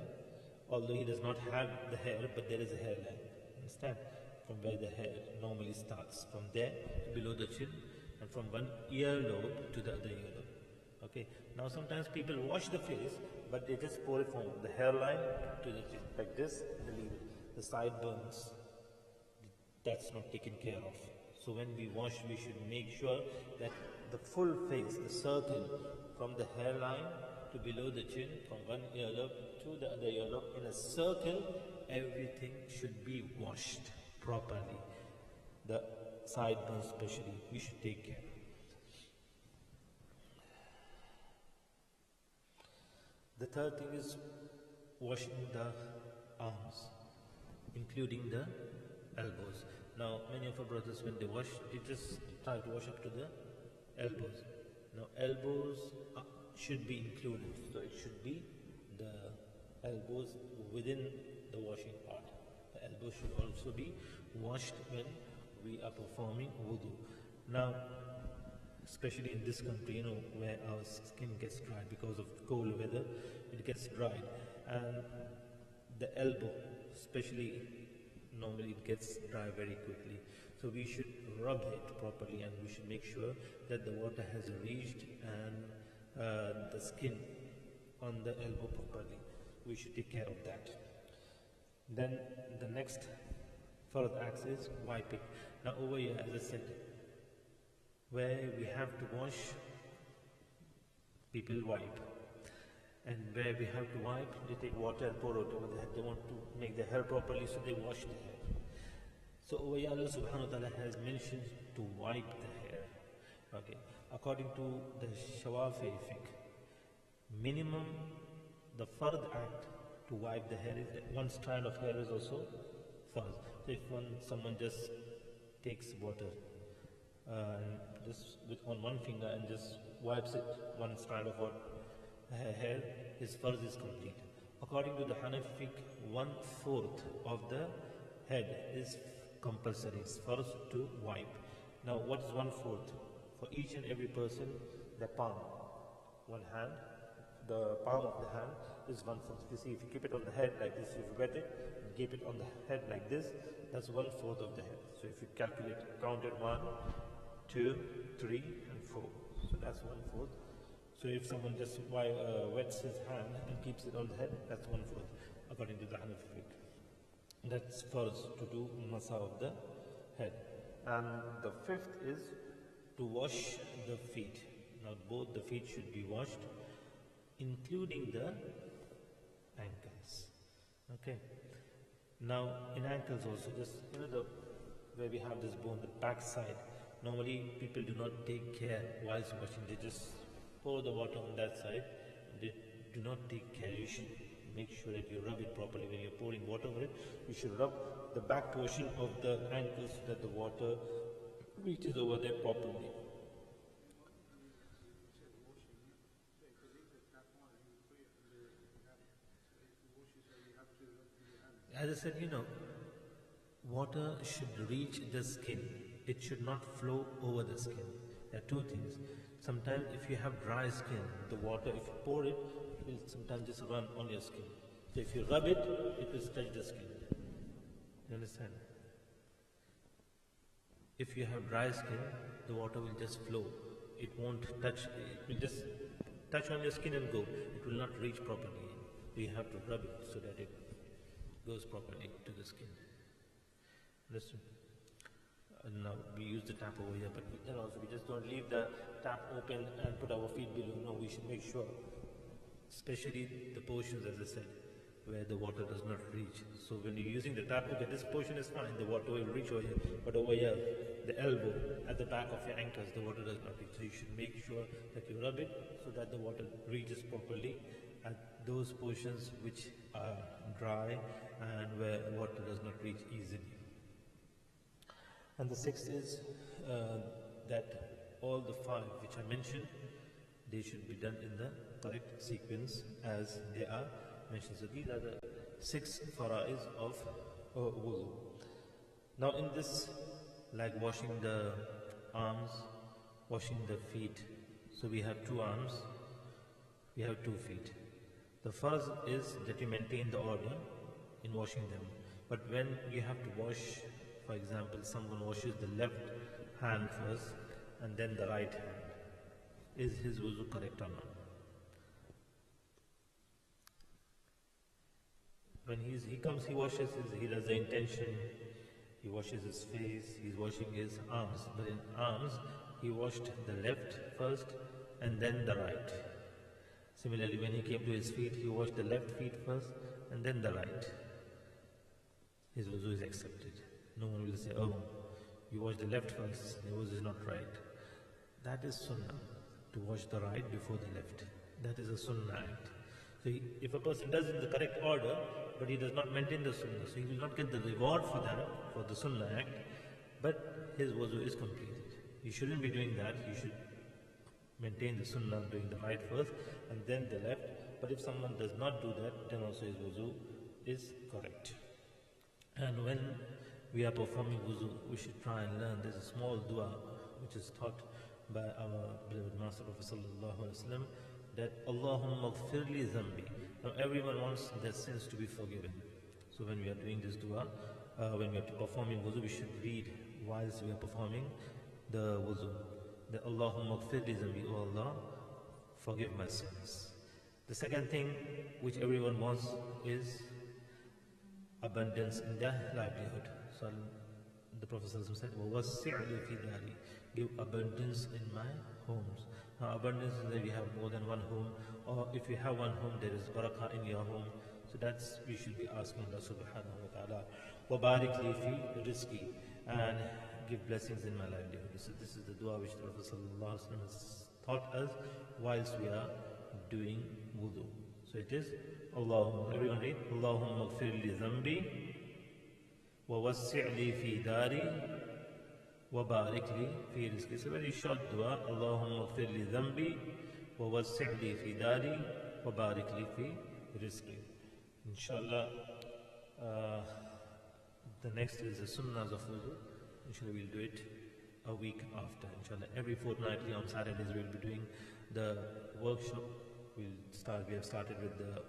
although he does not have the hair, but there is a hairline. Understand? From where the hair normally starts, from there to below the chin, and from one earlobe to the other earlobe. Okay, now sometimes people wash the face, but they just pour it from the hairline to the chin, like this, and they leave it. The sideburns, that's not taken care of. So when we wash, we should make sure that the full face, the circle, from the hairline to below the chin, from one earlobe to the other earlobe, in a circle, everything should be washed properly. The sideburns especially, we should take care. The third thing is washing the arms, including the elbows. Now, many of our brothers, when they wash, they just try to wash up to the elbows. Now, elbows should be included, so it should be the elbows within the washing part. The elbows should also be washed when we are performing wudu. Now, especially in this country, where our skin gets dry because of cold weather, it gets dried. And the elbow, especially, normally it gets dry very quickly. So we should rub it properly, and we should make sure that the water has reached and the skin on the elbow properly. We should take care of that. Then the next further act is wiping. Now over here, as I said, where we have to wash, people wipe. And where we have to wipe, they take water and pour it over the head. They want to make the hair properly, so they wash the hair. So over here, Allah subhanahu wa ta'ala has mentioned to wipe the hair. Okay. According to the Shawafi fiqh, minimum, the fard act to wipe the hair is that one strand of hair is also fard. So if someone just takes water just on one finger and just wipes it, one strand of hair, his fard is complete. According to the Hanafi fiqh, 1/4 of the head is compulsory. It's first to wipe. Now what is 1/4? For each and every person, the palm, one hand, the palm of the hand is 1/4. If you see, if you keep it on the head like this, if you wet it and keep it on the head like this, that's 1/4 of the head. So if you calculate, count it 1, 2, 3 and 4. So that's 1/4. So if someone just wets his hand and keeps it on the head, that's 1/4 according to the Hanafi fiqh. That's first to do masa of the head. And the 5th is to wash the feet. Now both the feet should be washed, including the ankles. Okay. Now in ankles also, just where we have this bone, the back side. Normally people do not take care whilst washing. They just pour the water on that side. They do not take care. You should make sure that you rub it properly. When you're pouring water over it, you should rub the back portion of the ankles so that the water reaches over there properly. As I said, water should reach the skin. It should not flow over the skin. There are two things. Sometimes if you have dry skin, the water, if you pour it, it will sometimes just run on your skin. So if you rub it, it will touch the skin. You understand? If you have dry skin, the water will just flow. It won't touch, it will just touch on your skin and go. It will not reach properly. You have to rub it so that it goes properly to the skin. Listen. Now we use the tap over here, but then also we just don't leave the tap open and put our feet below. No, we should make sure, especially the portions, as I said, where the water does not reach. So when you're using the tap, okay, this portion is fine, the water will reach over here, but over here, the elbow, at the back of your ankles, the water does not reach. So you should make sure that you rub it so that the water reaches properly at those portions which are dry and where water does not reach easily. And the 6th is that all the 5 which I mentioned, they should be done in the correct sequence as they are mentioned. So these are the 6 fara'is of wudu. Now in this, like washing the arms, washing the feet, so we have 2 arms, we have 2 feet. The first is that you maintain the order in washing them. But when you have to wash, for example, someone washes the left hand first and then the right hand, is his wudu correct or not? When he comes, he washes he does the intention, he washes his face, he's washing his arms. But in arms, he washed the left first and then the right. Similarly, when he came to his feet, he washed the left feet first and then the right. His wudu is accepted. No one will say, oh, you wash the left first, the wudu is not right. That is sunnah, to wash the right before the left. That is a sunnah act. So if a person does it in the correct order, but he does not maintain the sunnah, so he will not get the reward for that, for the sunnah act, but his wudu is completed. You shouldn't be doing that. You should maintain the sunnah, doing the right first and then the left. But if someone does not do that, then also his wudu is correct. And when we are performing wudu, we should try and learn. There's a small dua which is taught by our beloved Master Prophet sallallahu alaihi wasallam that Allahumma gfirli zambi. Now everyone wants their sins to be forgiven. So when we are doing this dua, when we are performing wudu, we should read whilst we are performing the wudu that Allahumma gfirli zambi, O Allah, forgive my sins. The second thing which everyone wants is abundance in their livelihood. So the Prophet said, وَوَسِّعْ لِي فِي دَارِي, give abundance in my homes. Now abundance is that we have more than one home, or if you have one home, there is barakah in your home. So that's, we should be asking Allah subhanahu wa ta'ala, وَبَارِكْ لِي فِي رِزْقِي, and give blessings in my livelihood. So this is the dua which the Prophet sallallahu alaihi wasallam has taught us whilst we are doing wudu. So it is, Allahumma, everyone read, Allahumma gfir li zambi, wa wassi' li fi dari, wa barik li fi rizqi. It's a very short dua. Allahumma gfir li zambi, wa wassi' li fi dari, wa barik li fi rizqi. Inshallah, the next is the sunnahs of wudu. Inshallah, we'll do it a week after. Inshallah, every fortnightly on Saturdays we'll be doing the workshop. We have started with the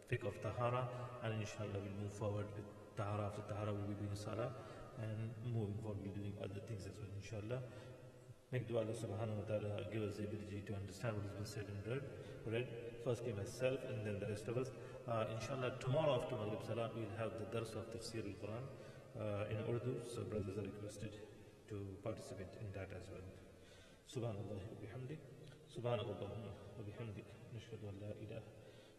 Fiqh of Taharah, and inshallah we'll move forward with Taharah. After Taharah we'll be doing Salah, and moving forward we'll be doing other things as well, inshallah. Make dua Allah subhanahu wa ta'ala give us the ability to understand what has been said and read. Firstly myself and then the rest of us. Inshallah tomorrow after Maghrib Salah we'll have the dars of Tafsir al-Quran in Urdu, so brothers are requested to participate in that as well. Subhanallah wa bihamdik, subhanallah wa bihamdik, nashhadu an la ilaha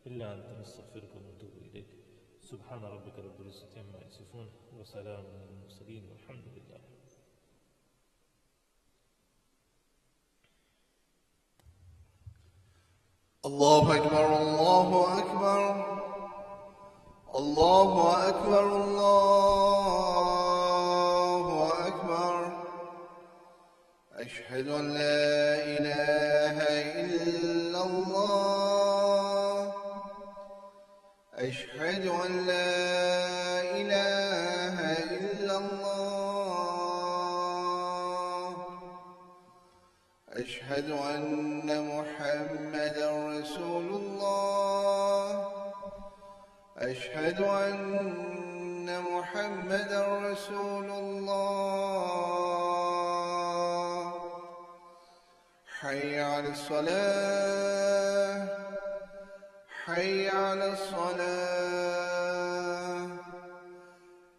illa anta nastaghfiruka wa natubu ilayk. Subhana rabbika rabbil izzati amma yasifun wa salamun alal mursalin walhamdulillah. الله أكبر الله أكبر الله أكبر الله أكبر أشهد أن لا إله إلا الله أشهد أن لا إله إلا الله أشهد أن محمدا رسول الله أشهد أن محمدا رسول الله حي على الصلاة حي على الصلاة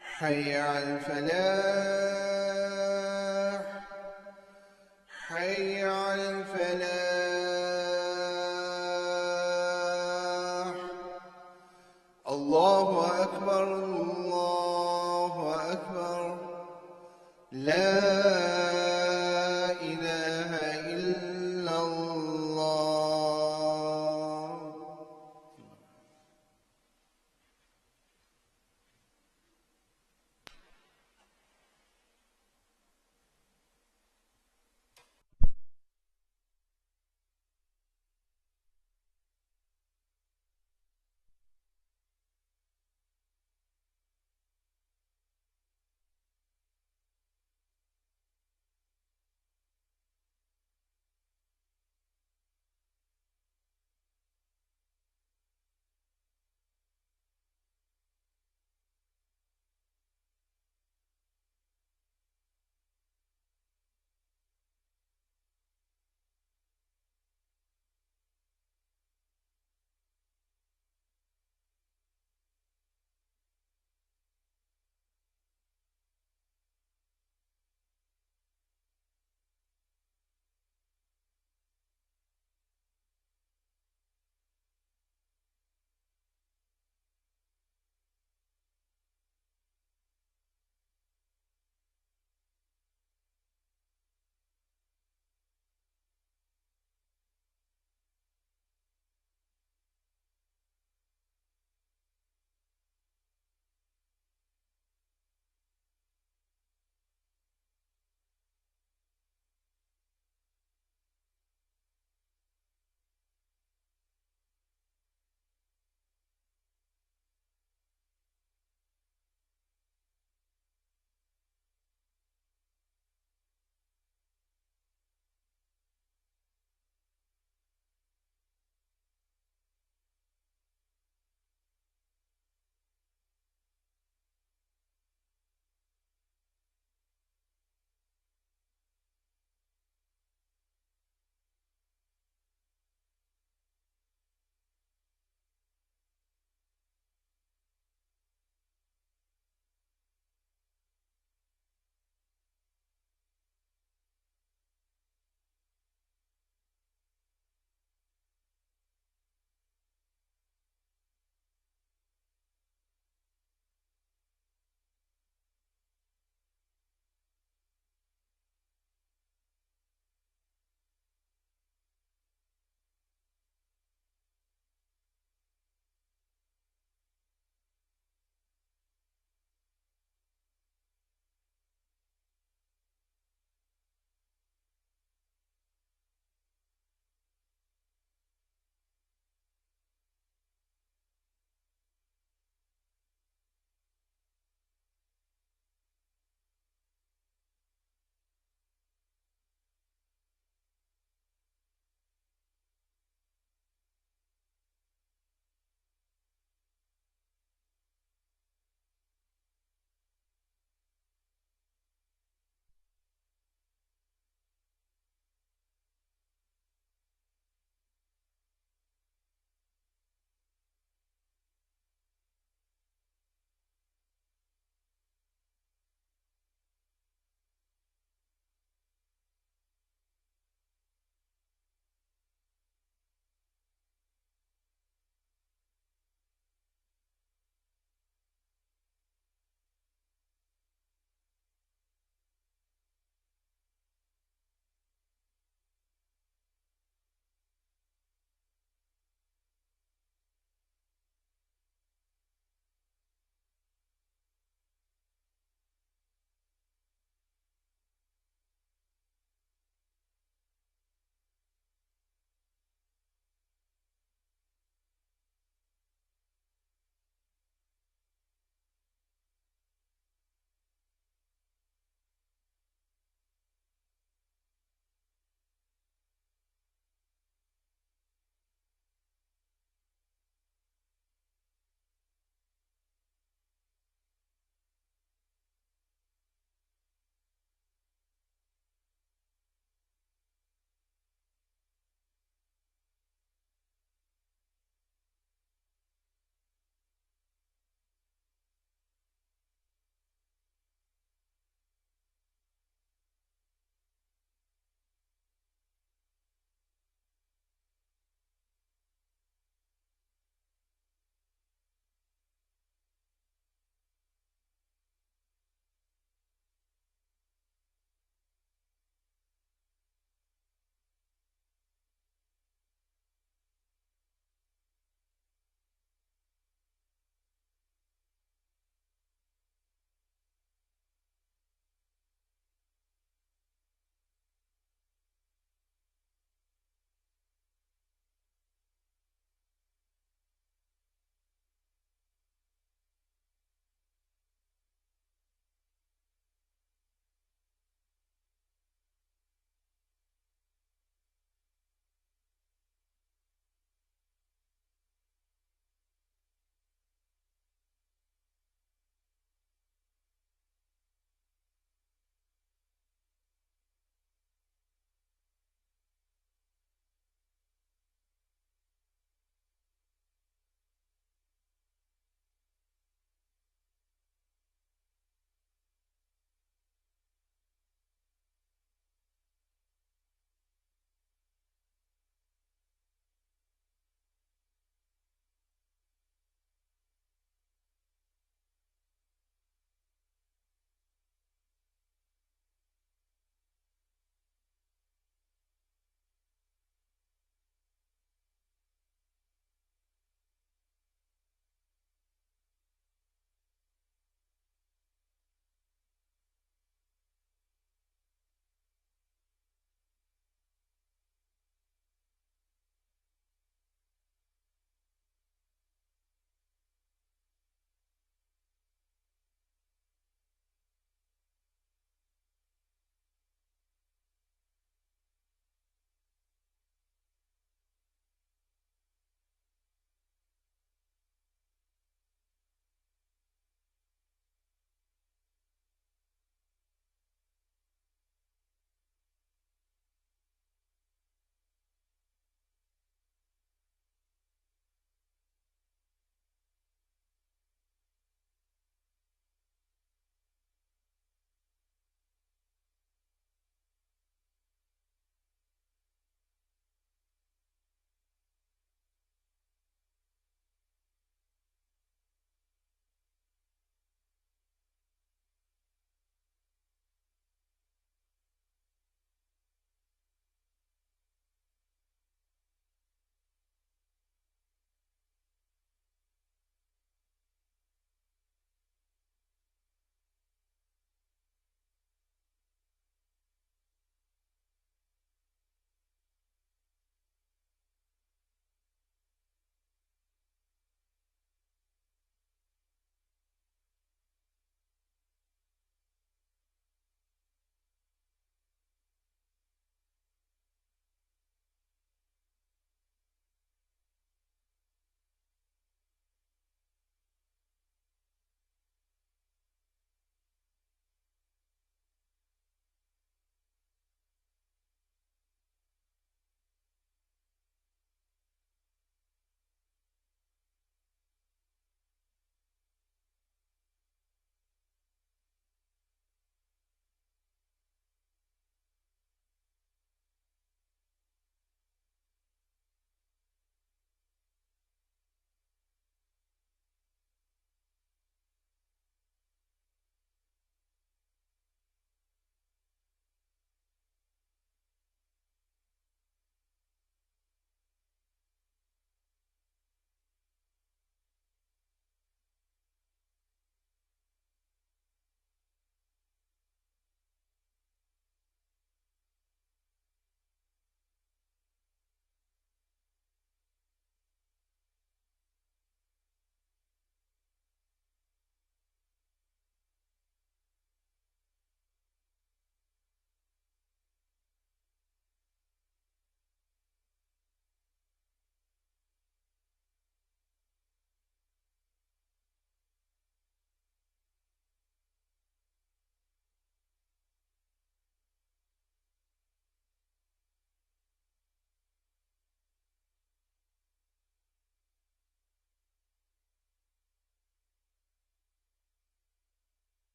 حي على الفلاح حي على الفلاح الله أكبر الله أكبر لا إله إلا الله.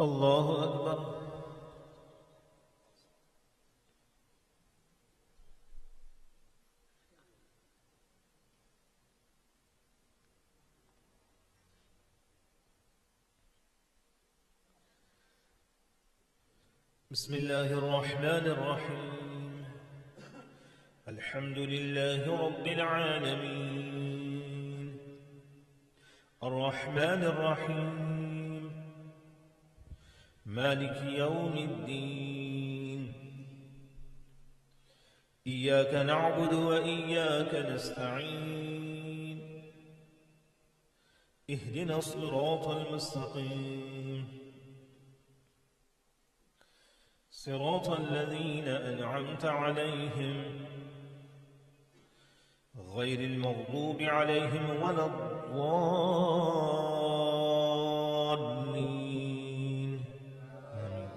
الله أكبر. بسم الله الرحمن الرحيم. الحمد لله رب العالمين الرحمن الرحيم مالك يوم الدين إياك نعبد وإياك نستعين اهدنا الصراط المستقيم صراط الذين أنعمت عليهم غير المغضوب عليهم ولا الضالين. آمين.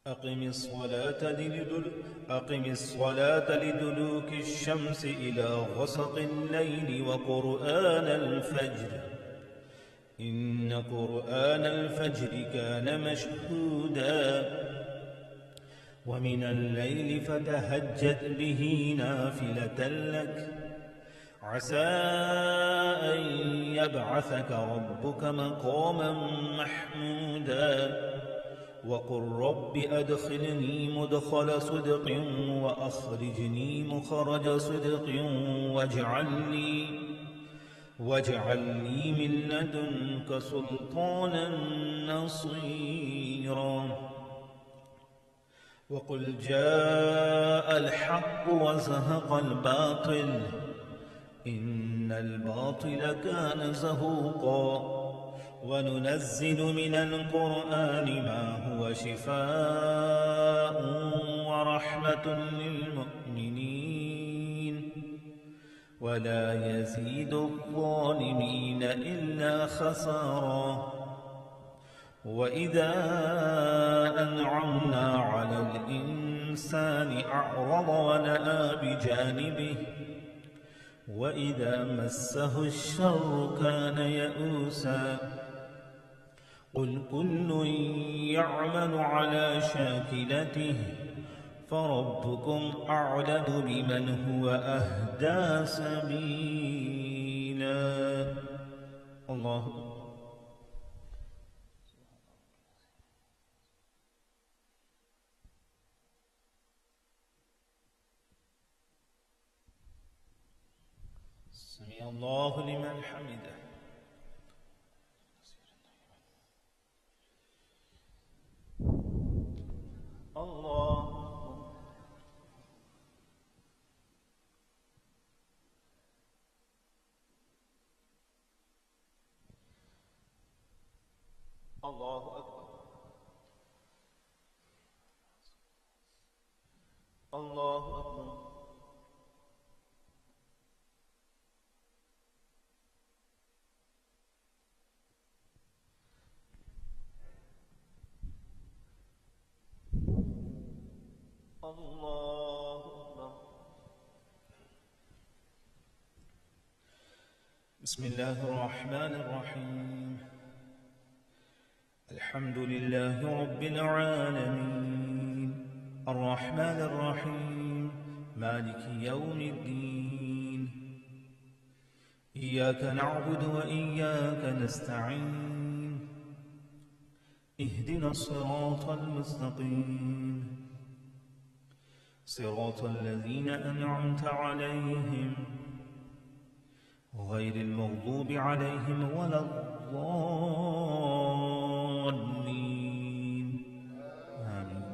أقم الصلاة لدلوك الشمس إلى غسق الليل وقرآن الفجر إن قرآن الفجر كان مشهودا ومن الليل فتهجد به نافلة لك عسى أن يبعثك ربك مقاما محمودا وقل رب أدخلني مدخل صدق وأخرجني مخرج صدق واجعل لي من لدنك سلطانا نصيرا وقل جاء الحق وزهق الباطل إن الباطل كان زهوقا وننزل من القرآن ما هو شفاء ورحمة للمؤمنين ولا يزيد الظالمين إلا خسارا وإذا أنعمنا على الإنسان أعرض ونأى بجانبه وإذا مسه الشر كان يئوسا قل كل يعمل على شاكلته فربكم أعلم بمن هو أهدى سبيلا. الله سمع الله لمن حمده. الله الله أكبر. الله أكبر. الله أكبر. بسم الله الرحمن الرحيم الحمد لله رب العالمين الرحمن الرحيم مالك يوم الدين إياك نعبد وإياك نستعين اهدنا الصراط المستقيم صراط الذين أنعمت عليهم غير المغضوب عليهم ولا الضالين. آمين.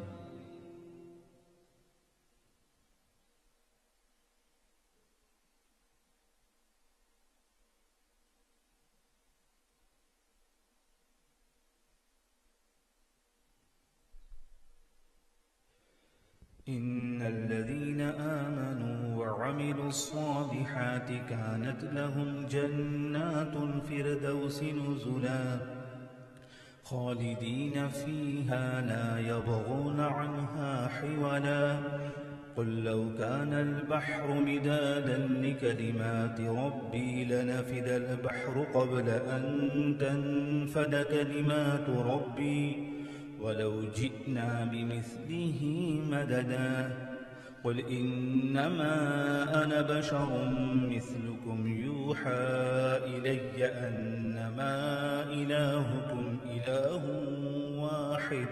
إن الذين آمنوا وعملوا الصالحات كانت لهم جنات الفردوس نزلا خالدين فيها لا يبغون عنها حولا قل لو كان البحر مدادا لكلمات ربي لنفد البحر قبل أن تنفد كلمات ربي ولو جئنا بمثله مددا قل إنما أنا بشر مثلكم يوحى إلي أنما إلهكم إله واحد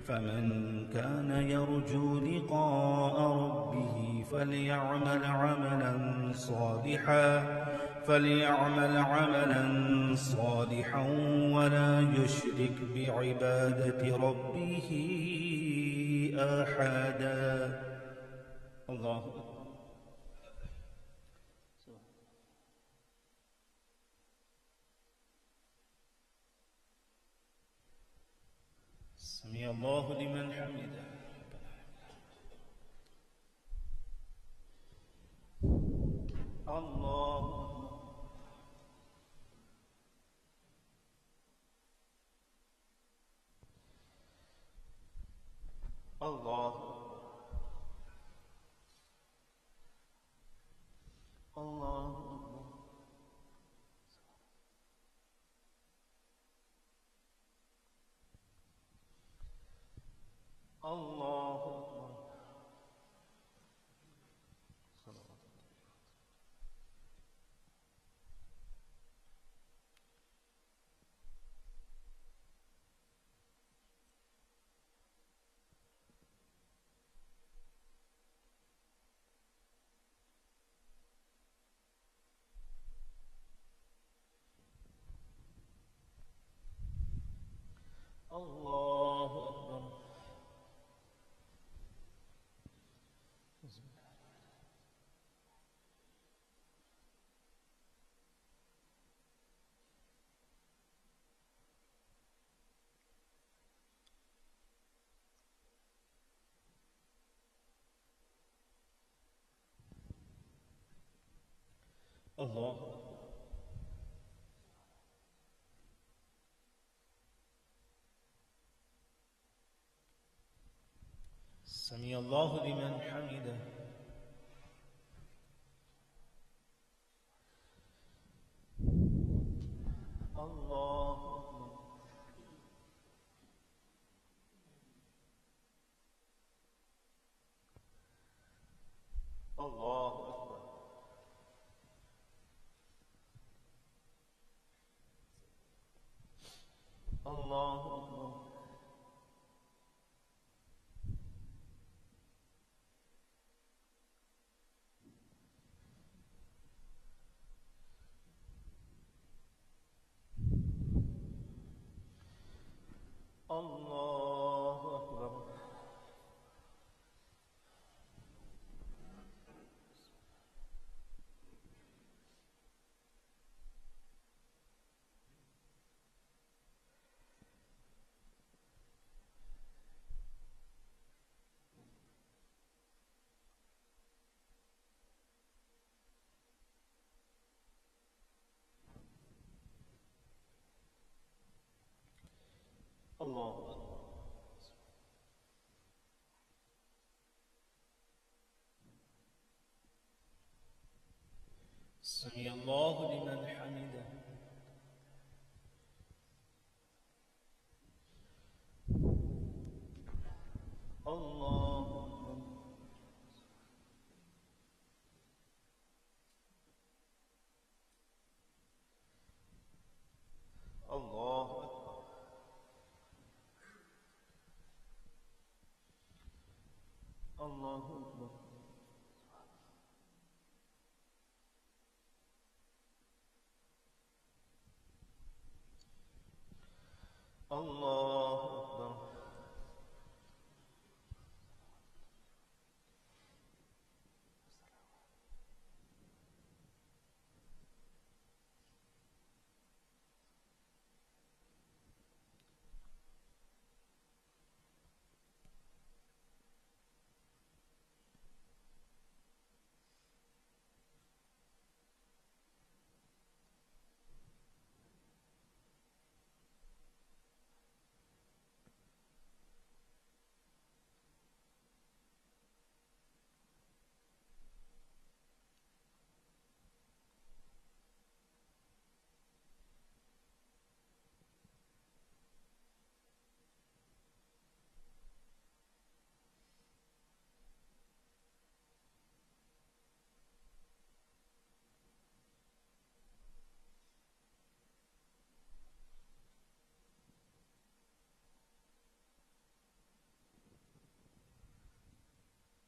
فمن كان يرجو لقاء ربه فليعمل عملا صالحا ولا يشرك بعبادة ربه أحدا. الله أكبر. سمع الله لمن حمده. الله الله الله الله أكبر. الله أكبر. الله أكبر. سمع الله لمن حمده. الله أكبر. الله أكبر. الله أكبر. الله أكبر. الله أكبر. سمع الله لمن حمده. الله أكبر. الله أكبر. الله أكبر. الله أكبر.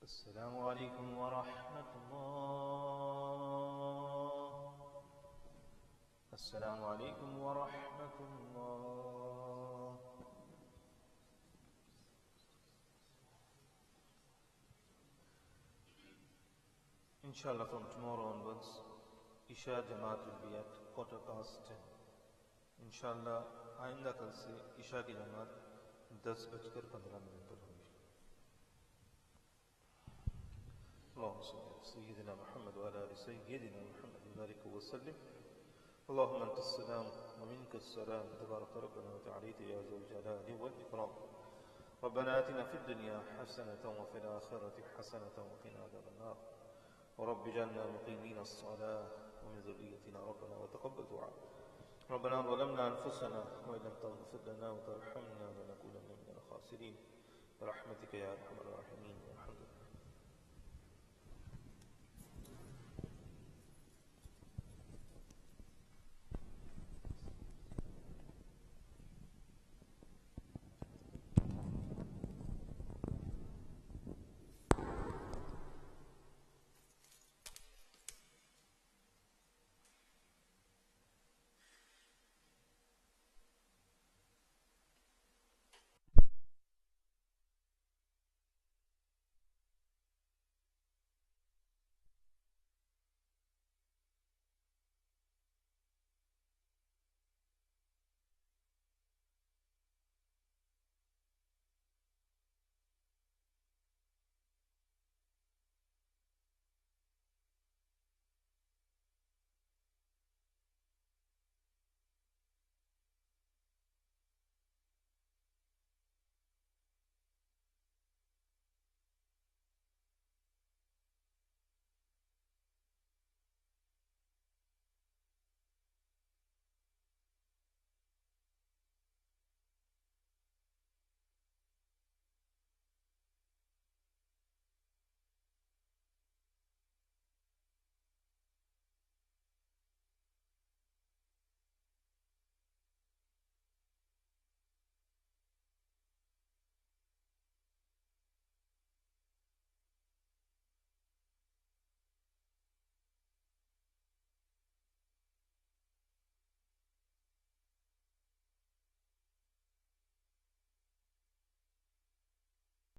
Assalamu alaikum wa rahmatullah. Assalamu alaikum wa rahmatullah. Inshallah, from tomorrow onwards, Isha Jamaat will be at 10:15. Inshallah, आइंदा कल से ईशा की जमात 10:15 पर होगी. اللهم صل على سيدنا محمد وعلى آل سيدنا محمد وبارك وسلم. اللهم أنت السلام ومنك السلام تبارك ربنا وتعاليت يا ذو الجلال والإكرام. ربنا آتنا في الدنيا حسنة وفي الآخرة حسنة وقنا عذاب النار. ورب اجعلنا مقيمين الصلاة ومن ذريتنا ربنا وتقبل دعاء. ربنا ظلمنا أنفسنا وإن لم تغفر لنا وترحمنا لنكونن من الخاسرين برحمتك يا أرحم الراحمين. والحمد لله.